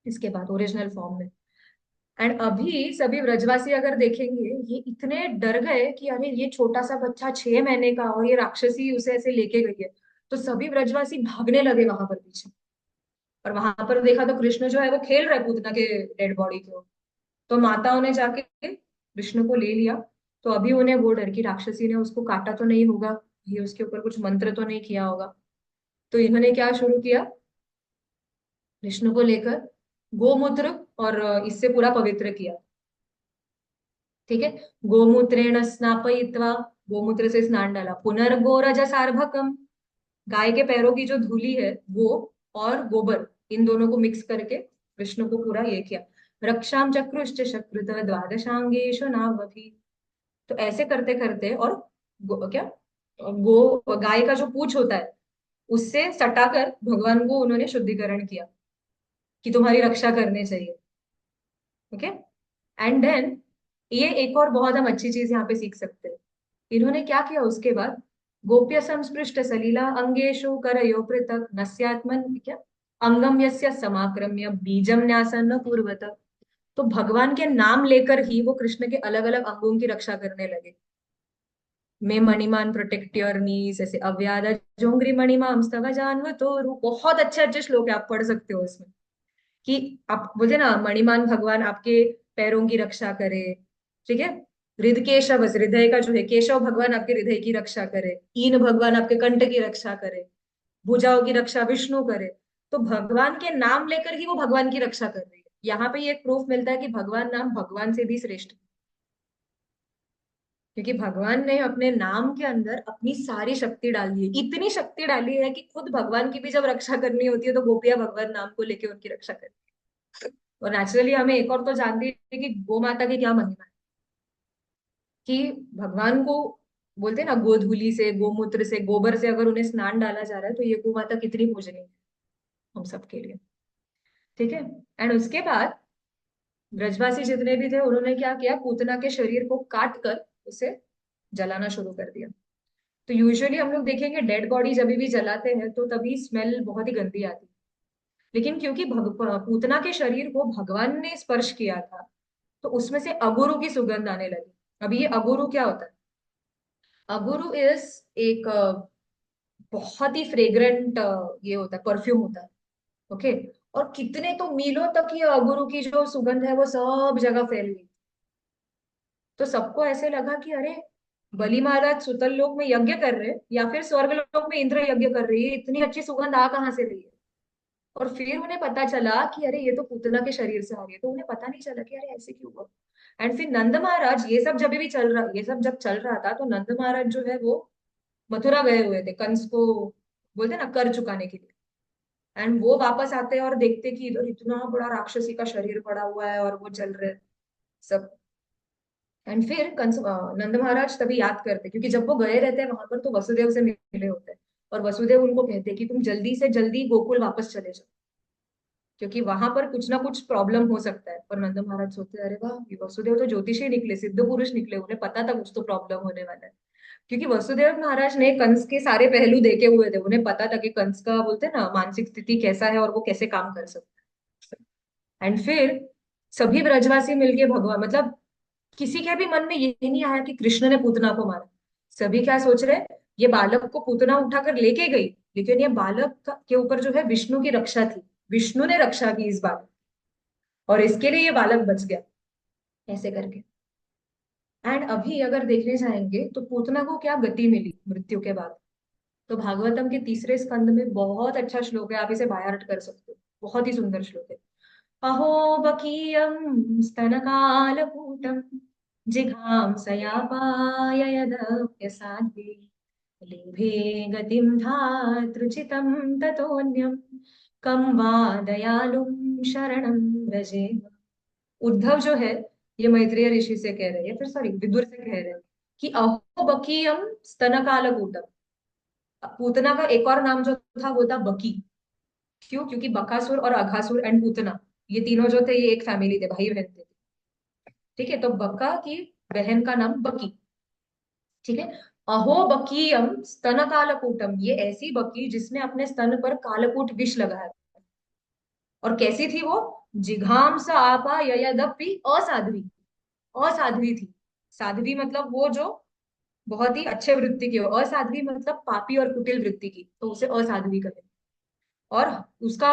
इसके बाद ओरिजिनल फॉर्म में। एंड अभी सभी ब्रजवासी अगर देखेंगे ये इतने डर गए कि अरे ये छोटा सा बच्चा 6 महीने का और ये राक्षसी उसे ऐसे लेके गई है। तो सभी ब्रजवासी भागने लगे वहां पर पीछे। और वहां पर देखा तो कृष्ण जो है वो खेल रहे पूतना के डेड बॉडी को। तो माताओं ने जाके विष्णु को ले लिया। तो अभी उन्हें वो डर की राक्षसी ने उसको काटा तो नहीं होगा, ये उसके ऊपर कुछ मंत्र तो नहीं किया होगा। तो इन्होंने क्या शुरू किया, विष्णु को लेकर गोमूत्र और इससे पूरा पवित्र किया। ठीक है, गोमूत्रेण स्नापयित्वा, गोमूत्र से स्नान डाला, पुनर्गोरज सार्भकम, गाय के पैरों की जो धूली है वो, और गोबर, इन दोनों को मिक्स करके विष्णु को पूरा ये किया। रक्षाम चक्रुश्च शकृत द्वादशांगेषु नावधि। तो ऐसे करते करते, और क्या, गाय का जो पूंछ होता है उससे सटाकर भगवान को उन्होंने शुद्धिकरण किया कि तुम्हारी रक्षा करने चाहिए। ओके। एंड देन ये एक और बहुत हम अच्छी चीज यहाँ पे सीख सकते हैं। इन्होंने क्या किया उसके बाद, गोप्य संस्पृष्ट सलीला अंगेशु करयो पृथक नस्यात्मन, क्या, अंगम यस्य समाक्रम्य बीजम न्यासन पूर्वत। तो भगवान के नाम लेकर ही वो कृष्ण के अलग अलग अंगों की रक्षा करने लगे। मैं मणिमान प्रोटेक्ट योर नीज, ऐसे अव्याद जोंग्री मणिमाम स्तव जानव तो, बहुत अच्छे अच्छे श्लोक है, आप पढ़ सकते हो इसमें। कि आप बोलते ना मणिमान भगवान आपके पैरों की रक्षा करे। ठीक है, हृद केशव, बस हृदय का जो है केशव भगवान आपके हृदय की रक्षा करे, ईन भगवान आपके कंठ की रक्षा करे, भुजाओं की रक्षा विष्णु करे। तो भगवान के नाम लेकर ही वो भगवान की रक्षा कर रही है। यहाँ पे ये प्रूफ मिलता है कि भगवान नाम भगवान से भी श्रेष्ठ है। क्योंकि भगवान ने अपने नाम के अंदर अपनी सारी शक्ति डाली है, इतनी शक्ति डाली है कि खुद भगवान की भी जब रक्षा करनी होती है तो गोपियां भगवान नाम को लेके उनकी रक्षा करती है। और नेचुरली हमें एक और तो जानती है कि गौ माता की क्या महिमा है। कि भगवान को बोलते हैं ना, गोधूली से गोमूत्र से गोबर से अगर उन्हें स्नान डाला जा रहा है तो ये गौ माता कितनी पूजनीय है हम सबके लिए। ठीक है। एंड उसके बाद ब्रजवासी जितने भी थे उन्होंने क्या किया, पूतना के शरीर को काट कर उसे जलाना शुरू कर दिया। तो यूजुअली हम लोग देखेंगे डेड बॉडी जब भी जलाते हैं तो तभी स्मेल बहुत ही गंदी आती है। लेकिन क्योंकि पूतना के शरीर को भगवान ने स्पर्श किया था तो उसमें से अगुरु की सुगंध आने लगी। अभी ये अगुरु क्या होता है, अगुरु इज एक बहुत ही फ्रेग्रेंट ये होता है, परफ्यूम होता है। ओके। और कितने तो मीलों तक ये अगुरु की जो सुगंध है वो सब जगह फैल गई। तो सबको ऐसे लगा कि अरे बलि महाराज सुतल लोक में यज्ञ कर रहे हैं या फिर स्वर्ग लोक में इंद्र यज्ञ कर रही है, इतनी अच्छी सुगंध आ कहाँ से रही है। और फिर उन्हें पता चला कि अरे ये तो पूतना के शरीर से आ रही है, तो उन्हें पता नहीं चला कि अरे ऐसे क्यों हुआ। एंड फिर नंद महाराज, ये सब जब भी चल रहा, ये सब जब चल रहा था, तो नंद महाराज जो है वो मथुरा गए हुए थे कंस को, बोलते ना, कर चुकाने के लिए। एंड वो वापस आते हैं और देखते कि इधर इतना बड़ा राक्षसी का शरीर पड़ा हुआ है और वो चल रहे हैं सब। एंड फिर कंस नंद महाराज तभी याद करते, क्योंकि जब वो गए रहते हैं वहां पर तो वसुदेव से मिले होते हैं, और वसुदेव उनको कहते हैं कि तुम जल्दी से जल्दी गोकुल वापस चले जाओ, क्योंकि वहां पर कुछ ना कुछ प्रॉब्लम हो सकता है। और नंद महाराज सोचते हैं, अरे वाह, ये वसुदेव तो ज्योतिषी निकले, सिद्ध पुरुष निकले, उन्हें पता था कुछ तो प्रॉब्लम होने वाला है। क्योंकि वसुदेव महाराज ने कंस के सारे पहलू देखे हुए थे, उन्हें पता था कि कंस का, बोलते हैं ना, मानसिक स्थिति कैसा है और वो कैसे काम कर सकता है। एंड फिर सभी ब्रजवासी मिलके भगवान, मतलब किसी के भी मन में ये नहीं आया कि कृष्ण ने पूतना को मारा। सभी क्या सोच रहे, ये बालक को पूतना उठाकर लेके गई, लेकिन ये बालक के ऊपर जो है विष्णु की रक्षा थी, विष्णु ने रक्षा की इस बालक, और इसके लिए ये बालक बच गया, ऐसे करके। एंड अभी अगर देखने जाएंगे तो पूतना को क्या गति मिली मृत्यु के बाद। तो भागवतम के तीसरे स्कंद में बहुत अच्छा श्लोक है, आप इसे बाय कर सकते हो, बहुत ही सुंदर श्लोक है। अहो बकीयम स्तनकालकूटम जिघांसयापाय यदप्यसाध्वी लेभे गतिं धातृचितं ततोऽन्यं कं वा दयालुं शरणं व्रजेम। उद्धव जो है, ये मैत्रेय ऋषि से कह रहे हैं, फिर सॉरी विदुर से कह रहे हैं कि अहो बकीयम स्तनकालकूटम। पूतना का एक और नाम जो था वो था बकी। क्यों? क्योंकि बकासुर और अघासुर एंड पूतना, ये तीनों जो थे ये एक फैमिली थे, भाई बहन थे। ठीक है, तो बका की बहन का नाम बकी। ठीक है। अहो बकीयम स्तन कालकूटम, ये ऐसी बकी जिसने अपने स्तन पर कालकूट विष लगाया। और कैसी थी वो? जिघांस आपा ययदपि असाध्वी, असाध्वी थी। साध्वी मतलब वो जो बहुत ही अच्छे वृत्ति की हो, असाध्वी मतलब पापी और कुटिल वृत्ति की, तो उसे असाध्वी कहे। और उसका,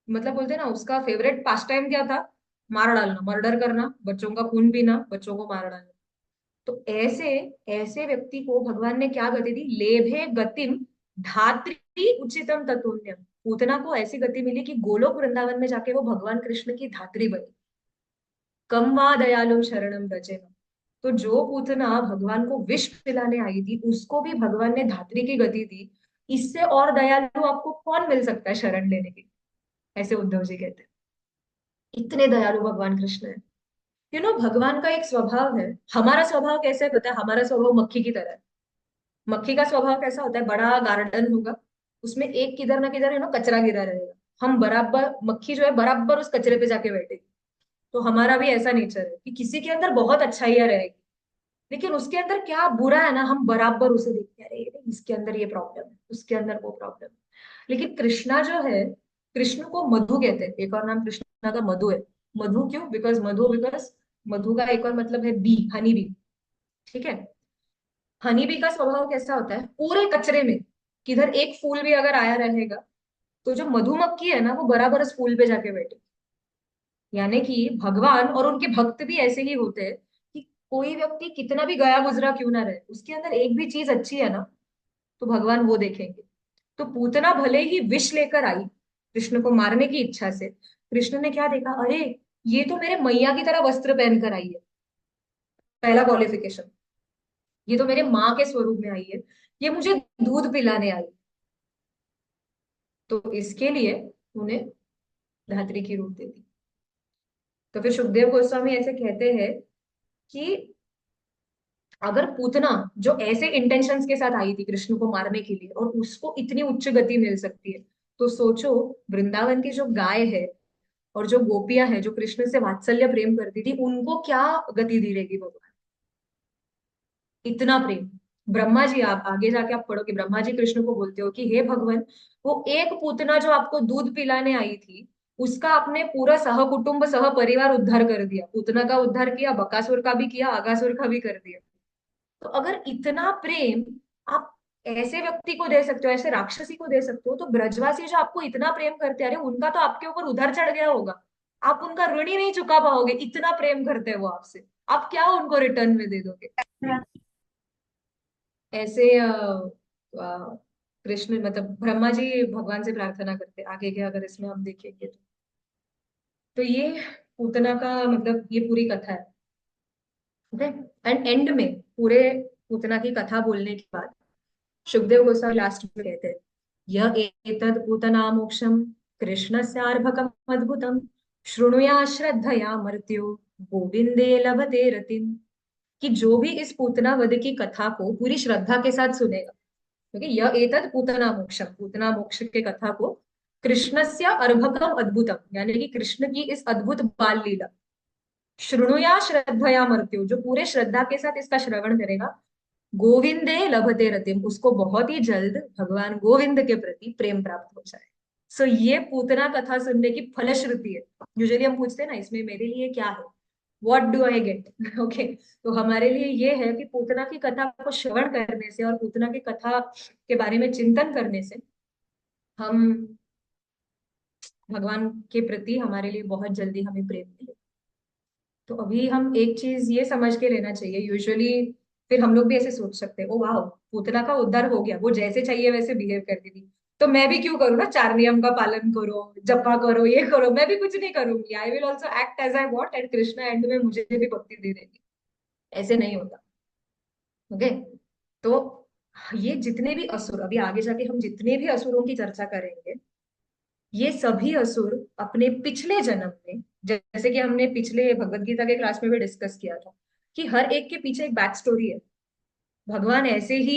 मतलब बोलते हैं ना, उसका फेवरेट पास टाइम क्या था? मार डालना, मर्डर करना, बच्चों का खून पीना, बच्चों को मार डालना। तो ऐसे ऐसे व्यक्ति को भगवान ने क्या गति दी? लेभे गतिम धात्री उचितम ततुल्यम। पूतना को ऐसी गति मिली कि गोलोक वृंदावन में जाके वो भगवान कृष्ण की धात्री बनी। कम वा दयालु शरणम रचेम। तो जो पूतना भगवान को विष पिलाने आई थी, उसको भी भगवान ने धात्री की गति दी। इससे और दयालु आपको कौन मिल सकता है शरण लेने के? ऐसे उद्धव जी कहते हैं। इतने दयालु भगवान कृष्ण है। भगवान का एक स्वभाव है। हमारा स्वभाव कैसे है पता है? हमारा स्वभाव मक्खी की तरह है। मक्खी का स्वभाव कैसा होता है? बड़ा गार्डन होगा, उसमें एक किधर ना किधर कचरा गिरा रहेगा, हम बराबर, मक्खी जो है बराबर उस कचरे पे जाके बैठेगी। तो हमारा भी ऐसा नेचर है कि किसी के अंदर बहुत अच्छाइयां रहेगी, लेकिन उसके अंदर क्या बुरा है ना, हम बराबर उसे देखते हैं, अरे इसके अंदर ये प्रॉब्लम है, उसके अंदर वो प्रॉब्लम है। लेकिन कृष्णा जो है, कृष्ण को मधु कहते हैं, एक और नाम कृष्णा का मधु है। मधु क्यों? बिकॉज मधु का एक और मतलब है बी, हनी बी। ठीक है। हनी बी का स्वभाव कैसा होता है? पूरे कचरे में किधर एक फूल भी अगर आया रहेगा, तो जो मधुमक्खी है ना, वो बराबर उस फूल पे जाके बैठे। यानी कि भगवान और उनके भक्त भी ऐसे ही होते हैं कि कोई व्यक्ति कितना भी गया गुजरा क्यों ना रहे, उसके अंदर एक भी चीज अच्छी है ना, तो भगवान वो देखेंगे। तो पूतना भले ही विष लेकर आई कृष्ण को मारने की इच्छा से, कृष्ण ने क्या देखा? अरे ये तो मेरे मैया की तरह वस्त्र पहन कर आई है, पहला क्वालिफिकेशन। ये तो मेरे माँ के स्वरूप में आई है, ये मुझे दूध पिलाने आई। तो इसके लिए उन्हें धात्री की रूप दे दी। तो फिर सुखदेव गोस्वामी ऐसे कहते हैं कि अगर पूतना जो ऐसे इंटेंशंस के साथ आई थी कृष्ण को मारने के लिए, और उसको इतनी उच्च गति मिल सकती है, तो सोचो वृंदावन की जो गाय है और जो गोपियां हैं जो कृष्ण से वात्सल्य प्रेम करती थी, उनको क्या गति दी रहेगी भगवान? इतना प्रेम। ब्रह्मा जी, आप आगे जाके आप पढ़ो कि ब्रह्मा जी कृष्ण को बोलते हो कि हे भगवान, वो एक पूतना जो आपको दूध पिलाने आई थी, उसका आपने पूरा सह कुटुंब सह परिवार उद्धार कर दिया। पूतना का उद्धार किया, बकासुर का भी किया, अगासुर का भी कर दिया। तो अगर इतना प्रेम आप ऐसे व्यक्ति को दे सकते हो, ऐसे राक्षसी को दे सकते हो, तो ब्रजवासी जो आपको इतना प्रेम करते हैं, अरे उनका तो आपके ऊपर उधर चढ़ गया होगा। आप उनका ऋण ही नहीं चुका पाओगे, इतना प्रेम करते हैं वो आपसे। आप क्या उनको रिटर्न में दे दोगे? ऐसे कृष्ण मतलब ब्रह्मा जी भगवान से प्रार्थना करते आगे के, अगर इसमें हम देखेंगे तो ये पूतना का मतलब ये पूरी कथा है। ओके। एंड एंड में पूरे पूतना की कथा बोलने के बाद सुखदेव गोस्वामी लास्ट में कहते हैं, यह एतद् पूतना मोक्षम कृष्णस्यार्भकम अद्भुतम शृणुया श्रद्धया मर्त्यो गोविंदे लभते रतिम। कि जो भी इस पूतना वध की कथा को पूरी श्रद्धा के साथ सुनेगा, क्योंकि यह एतद् पूतना मोक्षम, पूतना मोक्ष के कथा को कृष्णस्य अर्भकम अद्भुतम यानी कि कृष्ण की इस अद्भुत बाल लीला, शृणुया श्रद्धया मर्त्यो जो पूरे श्रद्धा के साथ इसका श्रवण करेगा, गोविंदे लभते रतिम उसको बहुत ही जल्द भगवान गोविंद के प्रति प्रेम प्राप्त हो जाए। सो ये पूतना कथा सुनने की फलश्रुति है। यूजुअली हम पूछते हैं ना इसमें मेरे लिए क्या है, what do I get. Okay. तो हमारे लिए ये है कि पूतना की कथा को श्रवण करने से और पूतना की कथा के बारे में चिंतन करने से हम भगवान के प्रति हमारे लिए बहुत जल्दी हमें प्रेम मिले। तो अभी हम एक चीज ये समझ के लेना चाहिए यूजुअली, फिर हम लोग भी ऐसे सोच सकते हैं ओ वाह पूतना का उद्धार हो गया, वो जैसे चाहिए वैसे बिहेव करती थी, तो मैं भी क्यों करूँ ना, चार नियम का पालन करो, जपा करो, ये करो, मैं भी कुछ नहीं करूंगी, I will also act as I want and Krishna end में मुझे भी भक्ति दे देंगे। ऐसे नहीं होता। ओके। तो ये जितने भी असुर, अभी आगे जाके हम जितने भी असुरों की चर्चा करेंगे, ये सभी असुर अपने पिछले जन्म में, जैसे कि हमने पिछले भगवत गीता के क्लास में भी डिस्कस किया था कि हर एक के पीछे एक बैक स्टोरी है। भगवान ऐसे ही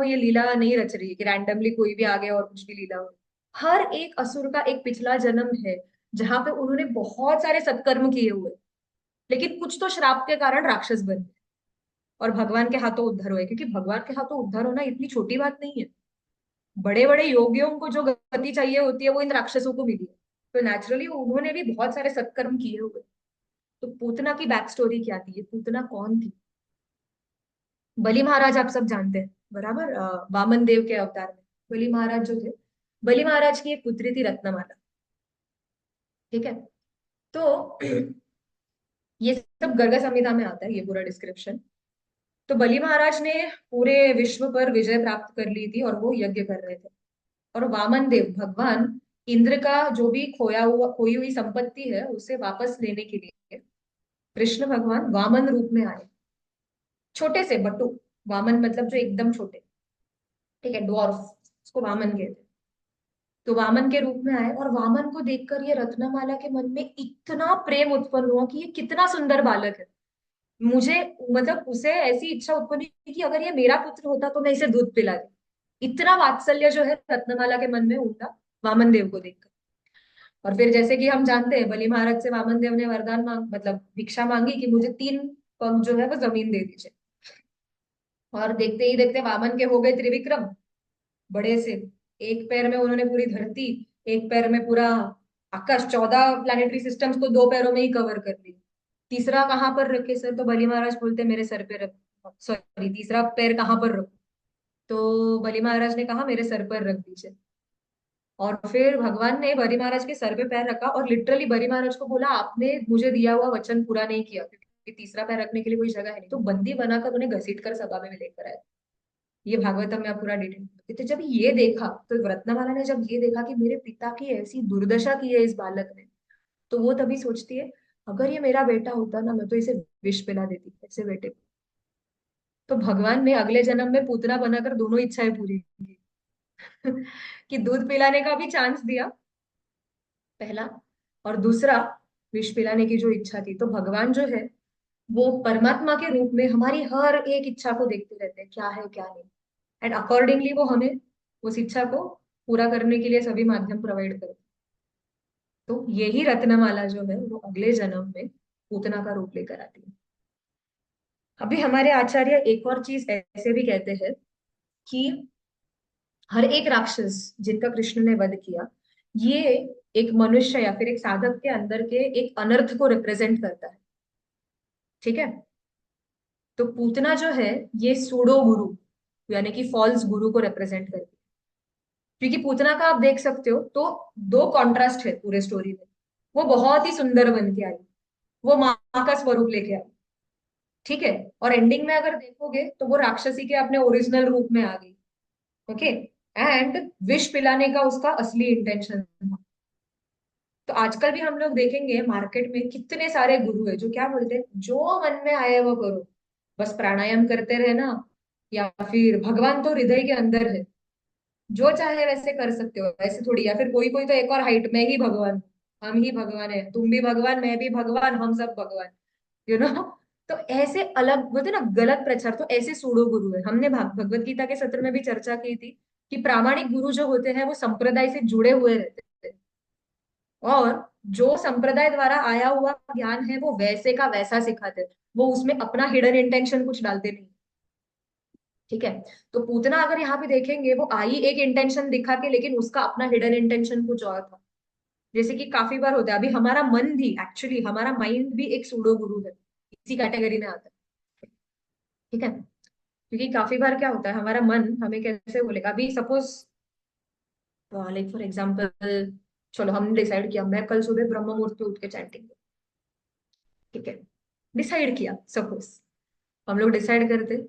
ये लीला नहीं रच रही है कि रैंडमली कोई भी आ गया और कुछ भी लीला हो। हर एक असुर का एक पिछला जन्म है जहां पे उन्होंने बहुत सारे सत्कर्म किए हुए, लेकिन कुछ तो श्राप के कारण राक्षस बन गए और भगवान के हाथों उद्धार हुए, क्योंकि भगवान के हाथों उद्धार होना इतनी छोटी बात नहीं है। बड़े बड़े योगियों को जो गति चाहिए होती है वो इन राक्षसों को मिली है। तो नेचुरली उन्होंने भी बहुत सारे सत्कर्म किए हुए। तो पूतना की बैक स्टोरी क्या थी, ये पूतना कौन थी? बलि महाराज आप सब जानते हैं बराबर, वामन देव के अवतार में बलि महाराज जो थे, बलि महाराज की एक पुत्री थी रत्नमाला। ठीक है। तो ये सब गर्ग संहिता में आता है ये पूरा डिस्क्रिप्शन। तो बलि महाराज ने पूरे विश्व पर विजय प्राप्त कर ली थी और वो यज्ञ कर रहे थे। और वामन देव भगवान इंद्र का जो भी खोई हुई संपत्ति है उसे वापस लेने के लिए कृष्ण भगवान वामन रूप में आए, छोटे से बटु, वामन मतलब जो एकदम छोटे, ठीक है, ड्वार्फ, उसको वामन कहते हैं। तो वामन के रूप में आए और वामन को देखकर ये रत्नमाला के मन में इतना प्रेम उत्पन्न हुआ कि ये कितना सुंदर बालक है, मुझे मतलब उसे ऐसी इच्छा उत्पन्न हुई कि अगर ये मेरा पुत्र होता तो मैं इसे दूध पिला दी। इतना वात्सल्य जो है रत्नमाला के मन में उठा वामन देव को देखकर। और फिर जैसे कि हम जानते हैं बलि महाराज से वामन देव ने वरदान मांग मतलब भिक्षा मांगी कि मुझे 3 पग जो है वो जमीन दे दीजिए। और देखते ही देखते वामन के हो गए त्रिविक्रम, बड़े से। एक पैर में उन्होंने पूरी धरती, एक पैर में पूरा आकाश, 14 प्लैनेटरी सिस्टम्स को 2 पैरों में ही कवर कर लिया। तीसरा कहाँ पर रखे सर, तो बलि महाराज बोलते मेरे सर पे रख, सॉरी तीसरा पैर कहाँ पर रखो, तो बलि महाराज ने कहा मेरे सर पर रख दीजिए। और फिर भगवान ने बरी महाराज के सर पे पैर रखा और लिटरली बरी महाराज को बोला आपने मुझे दिया हुआ वचन पूरा नहीं किया, क्योंकि तीसरा पैर रखने के लिए कोई जगह है नहीं, तो बंदी बनाकर उन्हें घसीट कर सभा में लेकर आए। ये भागवतम में आप पूरा डिटेल। तो जब ये देखा, तो रत्नमाला ने जब ये देखा कि मेरे पिता की ऐसी दुर्दशा की है इस बालक ने, तो वो तभी सोचती है अगर ये मेरा बेटा होता ना मैं तो इसे विष पिला देती ऐसे बेटे को। तो भगवान ने अगले जन्म में पूतना बनाकर दोनों इच्छाएं पूरी की। कि दूध पिलाने का भी चांस दिया पहला, और दूसरा विष पिलाने की जो इच्छा थी। तो भगवान जो है वो परमात्मा के रूप में हमारी हर एक इच्छा को देखते रहते हैं क्या है क्या नहीं, एंड अकॉर्डिंगली वो हमें उस इच्छा को पूरा करने के लिए सभी माध्यम प्रोवाइड करते हैं। तो यही रत्नमाला जो है वो अगले जन्म में पूतना का रूप लेकर आती है। अभी हमारे आचार्य एक और चीज ऐसे भी कहते हैं कि हर एक राक्षस जिनका कृष्ण ने वध किया, ये एक मनुष्य या फिर एक साधक के अंदर के एक अनर्थ को रिप्रेजेंट करता है। ठीक है। तो पूतना जो है ये सूडो गुरु यानी कि फॉल्स गुरु को रिप्रेजेंट करती है। क्योंकि पूतना का आप देख सकते हो तो दो कॉन्ट्रास्ट है पूरे स्टोरी में। वो बहुत ही सुंदर बन के आई, वो माँ का स्वरूप लेके आई, ठीक है। और एंडिंग में अगर देखोगे तो वो राक्षसी के अपने ओरिजिनल रूप में आ गई। ओके। एंड विष पिलाने का उसका असली इंटेंशन था। तो आजकल भी हम लोग देखेंगे मार्केट में कितने सारे गुरु है जो क्या बोलते हैं, जो मन में आए वो करो, बस प्राणायाम करते रहना, या फिर भगवान तो हृदय के अंदर है, जो चाहे वैसे कर सकते हो, ऐसे थोड़ी। या फिर कोई कोई तो एक और हाइट में ही भगवान हूँ, हम ही भगवान है, तुम भी भगवान, मैं भी भगवान, हम सब भगवान, यू नो। तो ऐसे अलग बोलते ना गलत प्रचार, तो ऐसे सूडो गुरु है। हमने भगवत गीता के सत्र में भी चर्चा की थी कि प्रामाणिक गुरु जो होते हैं वो संप्रदाय से जुड़े हुए रहते हैं, और जो संप्रदाय द्वारा आया हुआ ज्ञान है वो वैसे का वैसा सिखाते हैं, वो उसमें अपना हिडन इंटेंशन कुछ डालते नहीं। ठीक है। तो पूतना अगर यहाँ पे देखेंगे, वो आई एक इंटेंशन दिखा के, लेकिन उसका अपना हिडन इंटेंशन कुछ और था। जैसे कि काफी बार होता है, अभी हमारा मन भी एक्चुअली, हमारा माइंड भी एक सूडो गुरु है, इसी कैटेगरी में आता है। ठीक है। क्योंकि काफी बार क्या होता है, हमारा मन हमें कैसे बोलेगा, अभी सपोज लाइक फॉर एग्जाम्पल, चलो हमने डिसाइड किया मैं कल सुबह ब्रह्म मुहूर्त में उठ के चैंटिंग। ठीक है। डिसाइड किया सपोज, हम लोग डिसाइड करते,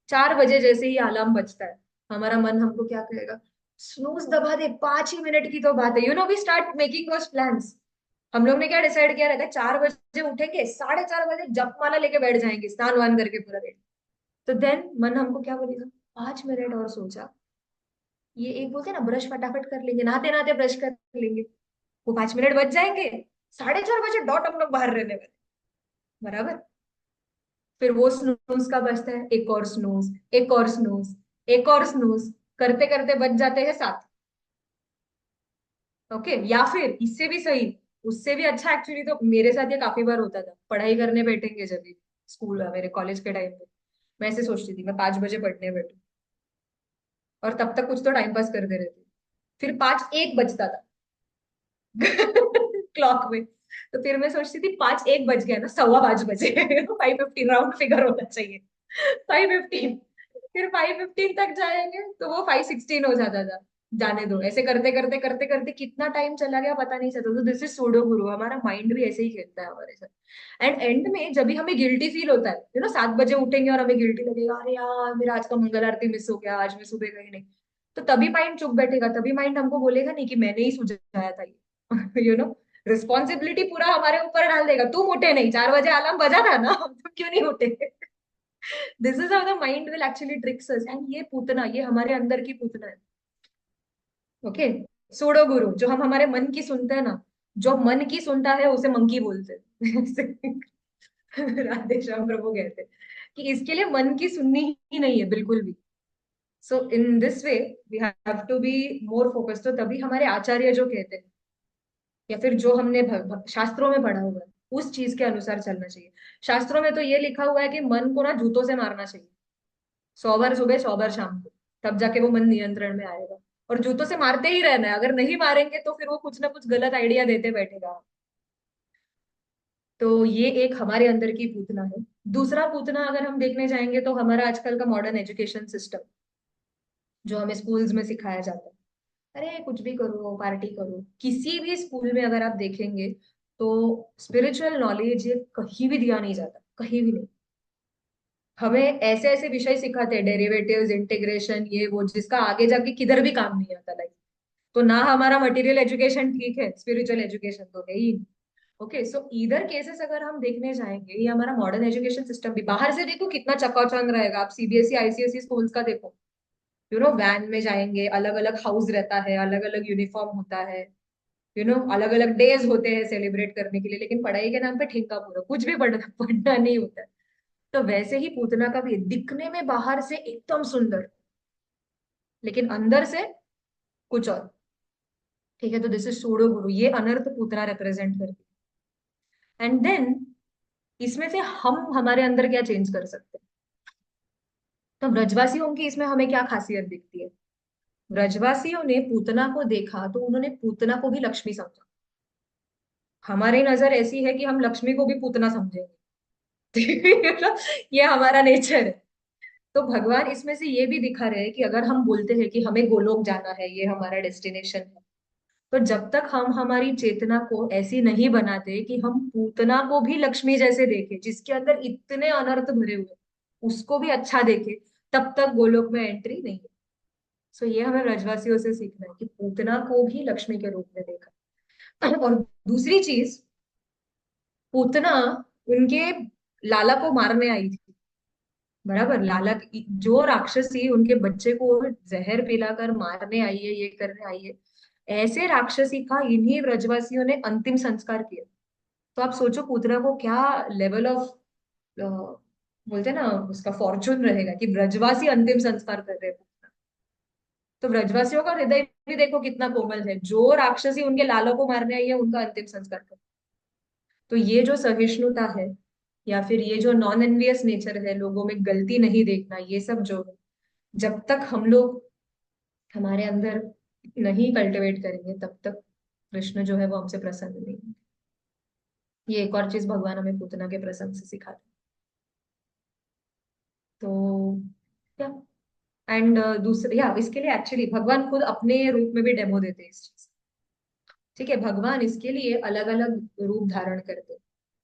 4 बजे जैसे ही अलार्म बजता है, हमारा मन हमको क्या कहेगा, स्नूज दबा दे, 5 ही मिनट की तो बात है, we start making those plans. हम लोग ने क्या डिसाइड किया रहता है, 4 बजे उठेंगे, 4:30 बजे जप माला लेके बैठ जाएंगे, स्नान वान करके पूरा रेडी। तो देन मन हमको क्या बोलेगा, 5 मिनट और सोचा, ये एक बोलते हैं ना ब्रश फटाफट कर लेंगे, नहाते नहाते ब्रश कर लेंगे, वो 5 मिनट बच जाएंगे, 4:30 बजे डॉट हम लोग बाहर रहने वाले। बराबर। फिर वो स्नूज का बजता है, एक और स्नूज, एक और स्नूज, एक और स्नूज, करते करते बच जाते हैं 7। ओके। या फिर इससे भी सही, उससे भी अच्छा, एक्चुअली तो मेरे साथ ये काफी बार होता था, पढ़ाई करने बैठेंगे जब भी, स्कूल मेरे कॉलेज के टाइम पे, मैं ऐसे सोचती थी मैं 5 बजे पढ़ने बैठू, और तब तक कुछ तो टाइम पास करते रहती। फिर 5:01 बजता था क्लॉक में। तो फिर मैं सोचती थी 5:01 बज गया ना, 5:15 बजे 5:15 राउंड फिगर होना चाहिए, 5:15। फिर 5:15 तक जाएंगे तो वो 5:16 हो जाता था। जाने दो, ऐसे करते करते करते करते कितना टाइम चला गया पता नहीं चलता। तो दिस इज सूडो गुरु, हमारा माइंड भी ऐसे ही खेलता है हमारे साथ। एंड एंड में जब भी हमें गिल्टी फील होता है, 7 बजे उठेंगे और हमें गिल्टी लगेगा, अरे यार मेरा आज का मंगल आरती मिस हो गया, आज मैं सुबह गई नहीं, तो तभी माइंड चुप बैठेगा, तभी माइंड हमको बोलेगा नहीं कि मैंने ही सुझाया था ये रिस्पॉन्सिबिलिटी पूरा हमारे ऊपर डाल देगा, तुम उठे नहीं, 4 बजे अलार्म बजा था ना, तुम क्यों नहीं उठे। This is how the mind will actually tricks us, and ये पूतना, ये हमारे अंदर की पूतना है। ओके। सूडो गुरु जो हम हमारे मन की सुनते हैं ना, जो मन की सुनता है उसे मंकी बोलते हैं राधे श्याम प्रभु कहते हैं कि इसके लिए मन की सुननी ही नहीं है बिल्कुल भी। So in this way we have to be more focused. तो तभी हमारे आचार्य जो कहते हैं, या फिर जो हमने शास्त्रों में पढ़ा हुआ है, उस चीज के अनुसार चलना चाहिए। शास्त्रों में तो ये लिखा हुआ है कि मन को ना जूतों से मारना चाहिए, 100 बार सुबह, 100 बार शाम को, तब जाके वो मन नियंत्रण में आएगा। और जूतों से मारते ही रहना है, अगर नहीं मारेंगे तो फिर वो कुछ ना कुछ गलत आइडिया देते बैठेगा। तो ये एक हमारे अंदर की पूतना है। दूसरा पूतना अगर हम देखने जाएंगे तो हमारा आजकल का मॉडर्न एजुकेशन सिस्टम, जो हमें स्कूल्स में सिखाया जाता है, अरे कुछ भी करो, पार्टी करो, किसी भी स्कूल में अगर आप देखेंगे तो स्पिरिचुअल नॉलेज ये कहीं भी दिया नहीं जाता, कहीं भी नहीं। हमें ऐसे ऐसे विषय सिखाते हैं, डेरिवेटिव्स, इंटीग्रेशन, ये वो, जिसका आगे जाके किधर भी काम नहीं आता लाइक। तो ना हमारा मटेरियल एजुकेशन ठीक है, स्पिरिचुअल एजुकेशन तो है ही। ओके। सो इधर केसेस अगर हम देखने जाएंगे, ये हमारा मॉडर्न एजुकेशन सिस्टम भी, बाहर से देखो कितना चकाचौंध रहेगा, आप सीबीएसई आईसीएसई स्कूल्स का देखो, वैन में जाएंगे, अलग अलग हाउस रहता है, अलग अलग यूनिफॉर्म होता है, अलग अलग डेज होते हैं सेलिब्रेट करने के लिए, लेकिन पढ़ाई के नाम पे ठेका पूरा, कुछ भी पढ़ना पढ़ना नहीं होता है। तो वैसे ही पूतना का भी है, दिखने में बाहर से एकदम सुंदर, लेकिन अंदर से कुछ और। ठीक है। तो दिस इज सूडो गुरु, ये अनर्थ पूतना रिप्रेजेंट करती है। एंड देन इसमें से हम हमारे अंदर क्या चेंज कर सकते हैं। तो ब्रजवासियों की इसमें हमें क्या खासियत दिखती है, ब्रजवासियों ने पूतना को देखा तो उन्होंने पूतना को भी लक्ष्मी समझा। हमारी नजर ऐसी है कि हम लक्ष्मी को भी पूतना समझेंगे ये हमारा नेचर है। तो भगवान इसमें से ये भी दिखा रहे हैं कि अगर हम बोलते हैं कि हमें गोलोक जाना है, ये हमारा डेस्टिनेशन है, तो जब तक हम हमारी चेतना को ऐसी नहीं बनाते कि हम पूतना को भी लक्ष्मी जैसे देखें, जिसके अंदर इतने अनर्थ भरे हुए, उसको भी अच्छा देखे, तब तक गोलोक में एंट्री नहीं है। सो ये हमें ब्रजवासियों से सीखना है कि पूतना को भी लक्ष्मी के रूप में देखा। और दूसरी चीज, पूतना उनके लाला को मारने आई थी, बराबर। लाला जो राक्षसी उनके बच्चे को जहर पिलाकर मारने आई है, ये करने आई है, ऐसे राक्षसी का इन्हीं ब्रजवासियों ने अंतिम संस्कार किया। तो आप सोचो पूतना को क्या लेवल ऑफ, बोलते हैं ना, उसका फॉर्चून रहेगा कि ब्रजवासी अंतिम संस्कार कर रहे हैं। तो ब्रजवासियों का हृदय भी देखो कितना कोमल है, जो राक्षसी उनके लालों को मारने आई है उनका अंतिम संस्कार कर। तो ये जो सहिष्णुता है, या फिर ये जो नॉन एनवियस नेचर है, लोगों में गलती नहीं देखना, ये सब जो है, जब तक हम लोग हमारे अंदर नहीं कल्टिवेट करेंगे, तब तक कृष्ण जो है वो हमसे प्रसन्न नहीं होंगे। ये एक और चीज भगवान हमें पूतना के प्रसंग से सिखाते हैं। तो क्या, एंड दूसरे, या इसके लिए एक्चुअली भगवान खुद अपने रूप में भी डेमो देते हैं इस चीज। ठीक है, भगवान इसके लिए अलग अलग रूप धारण करते हैं,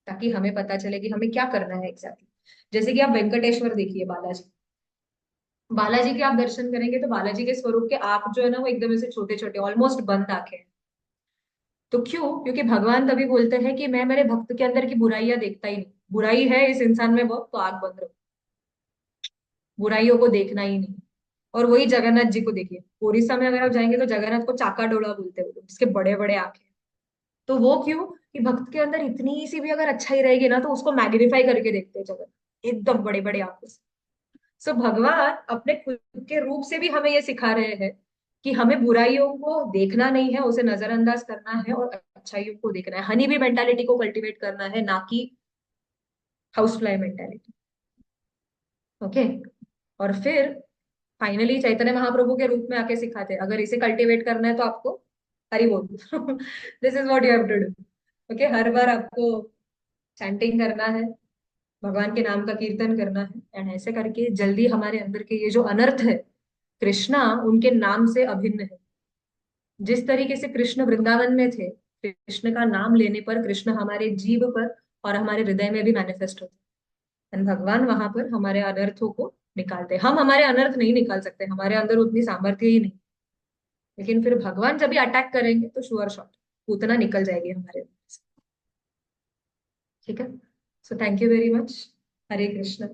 ताकि हमें पता चले कि हमें क्या करना है एग्जैक्टली। जैसे कि आप वेंकटेश्वर देखिए, बालाजी, बालाजी के आप दर्शन करेंगे तो बालाजी के स्वरूप के आंख जो है ना वो एकदम ऐसे छोटे छोटे, ऑलमोस्ट बंद आंखें हैं। तो क्यों? क्योंकि भगवान तभी बोलते हैं कि मैं मेरे भक्त के अंदर की बुराइयां देखता ही नहीं, बुराई है इस इंसान में बहुत, तो आंख बंद रखो, बुराइयों को देखना ही नहीं। और वही जगन्नाथ जी को देखिए, उड़ीसा में अगर आप जाएंगे तो जगन्नाथ को चाका डोला बोलते हैं वो लोग, जिसके बड़े बड़े आंखें। तो वो क्यों? कि भक्त के अंदर इतनी सी भी अगर अच्छाई रहेगी ना, तो उसको मैग्नीफाई करके देखते हैं जगन्नाथ, एकदम बड़े बड़े आंखों से। सो भगवान अपने खुद के रूप से भी हमें ये सिखा रहे हैं कि हमें बुराइयों को देखना नहीं है, उसे नजरअंदाज करना है, और अच्छाइयों को देखना है। हनी बी मेंटालिटी को कल्टीवेट करना है, ना कि हाउस फ्लाई मेंटालिटी। ओके। और फिर फाइनली चैतन्य महाप्रभु के रूप में आके सिखाते हैं, अगर इसे कल्टीवेट करना है तो आपको हरि बोल this is what you have to do. Okay, हर बार आपको चैंटिंग करना है, भगवान के नाम का कीर्तन करना है, एंड ऐसे करके जल्दी हमारे अंदर के ये जो अनर्थ है, कृष्णा उनके नाम से अभिन्न है। जिस तरीके से कृष्ण वृंदावन में थे, कृष्ण का नाम लेने पर कृष्ण हमारे जीव पर और हमारे हृदय में भी मैनिफेस्ट होते हैं। एंड भगवान वहां पर हमारे अनर्थों को निकालते हैं। हम हमारे अनर्थ नहीं निकाल सकते, हमारे अंदर उतनी सामर्थ्य ही नहीं। लेकिन फिर भगवान जब भी अटैक करेंगे तो श्योर शॉट उतना निकल जाएगी हमारे अंदर से। ठीक है। So thank you very much. Hare Krishna.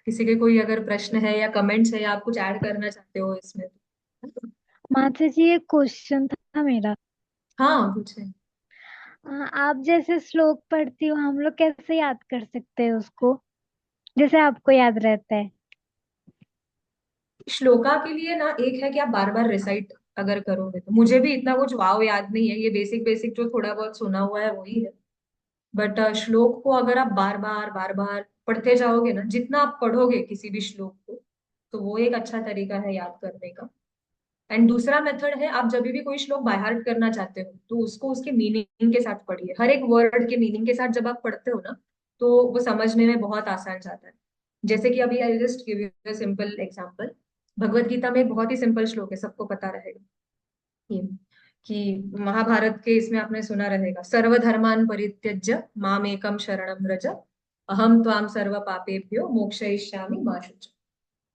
किसी के कोई अगर प्रश्न है या कमेंट्स है या आप कुछ ऐड करना चाहते हो इसमें तो। माता जी, एक क्वेश्चन था मेरा। हाँ, कुछ है। आप जैसे श्लोक पढ़ती हो, हम लोग कैसे याद कर सकते हैं उसको, जैसे आपको याद रहता है? श्लोका के लिए ना एक है कि आप बार बार रिसाइट अगर करोगे, तो मुझे भी इतना कुछ वाव याद नहीं है, ये बेसिक बेसिक जो थोड़ा बहुत सुना हुआ है वही है। बट श्लोक को अगर आप बार बार पढ़ते जाओगे ना, जितना आप पढ़ोगे किसी भी श्लोक को, तो वो एक अच्छा तरीका है याद करने का। एंड दूसरा मेथड है, आप जब भी कोई श्लोक बाय हार्ट करना चाहते हो तो उसको उसके मीनिंग के साथ पढ़िए। हर एक वर्ड के मीनिंग के साथ जब आप पढ़ते हो ना, तो वो समझने में बहुत आसान जाता है। जैसे कि अभी I just give you a simple example. Bhagavad Gita में एक बहुत ही सिंपल श्लोक है, सबको पता रहेगा ये, कि महाभारत के इसमें आपने सुना रहेगा, सर्वधर्मान परित्यज्य माम एकम शरणम व्रज, अहम त्वाम सर्व पापेभ्यो मोक्षयिष्यामि मा शुच।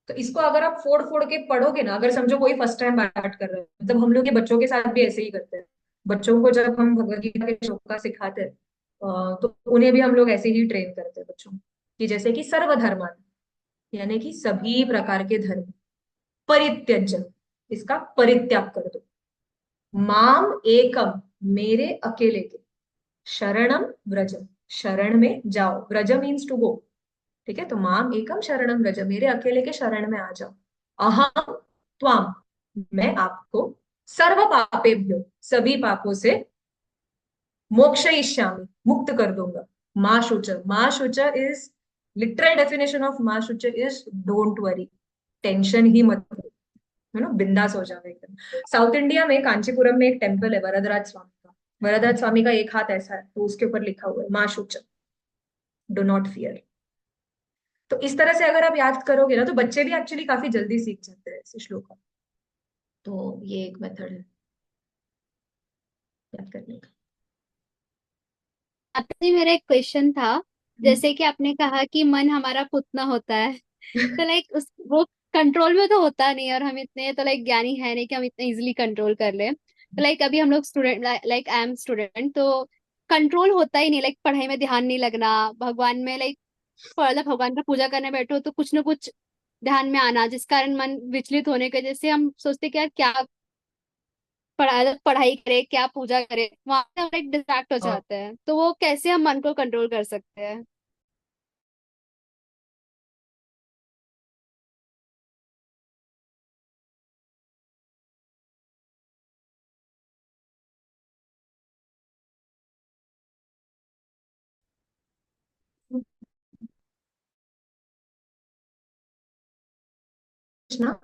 तो इसको अगर आप फोड़ फोड़ के पढ़ोगे ना, अगर समझो कोई फर्स्ट टाइम पाठ कर रहे हैं, मतलब हम लोग के बच्चों के साथ भी ऐसे ही करते हैं। बच्चों को जब हम भगवत गीता के श्लोक का सिखाते हैं, तो उन्हें भी हम लोग ऐसे ही ट्रेन करते हैं बच्चों को, कि जैसे कि सर्वधर्मान, यानी कि सभी प्रकार के धर्म, परित्यज्य, इसका परित्याग कर दो, माम एकम, मेरे अकेले के, शरणम व्रज, शरण में जाओ, व्रज मीन्स टू गो। ठीक है, तो माम एकम शरणम व्रज, मेरे अकेले के शरण में आ जाओ। अहम त्वाम, मैं आपको, सर्व पापेभ्यो, सभी पापों से, मोक्षयिष्यामि, मुक्त कर दूंगा। माँ शुच, माँ शुच इज, लिटरल डेफिनेशन ऑफ माँ शुच इज डोंट वरी, टेंशन ही मत लो, है ना, बिंदास हो जाओ एकदम। साउथ इंडिया में कांचीपुरम में एक टेम्पल है वरदराज स्वामी का। वरदराज स्वामी का एक हाथ ऐसा है, तो उसके ऊपर लिखा हुआ है माँ शुच, डो नॉट फियर। तो इस तरह से अगर आप याद करोगे ना, तो बच्चे भी एक्चुअली काफी जल्दी सीख जाते हैं ऐसे श्लोक। तो ये एक मेथड है। याद करने का। जी मेरा एक क्वेश्चन था। हम्म। जैसे कि आपने कहा कि मन हमारा पुतना होता है, तो लाइक उस वो कंट्रोल में तो होता नहीं, और हम इतने तो लाइक ज्ञानी है नहीं कि हम इतने इजिली कंट्रोल कर ले। तो लाइक अभी हम लोग student, like I am student, तो कंट्रोल होता ही नहीं, लाइक पढ़ाई में ध्यान नहीं लगना, भगवान में लाइक मतलब भगवान का पूजा करने बैठो तो कुछ ना कुछ ध्यान में आना, जिस कारण मन विचलित होने के जैसे हम सोचते कि यार क्या पढ़ाई करे क्या पूजा करे, वहां से हम लाइक डिस्ट्रैक्ट हो और जाते हैं, तो वो कैसे हम मन को कंट्रोल कर सकते हैं? कुछ ना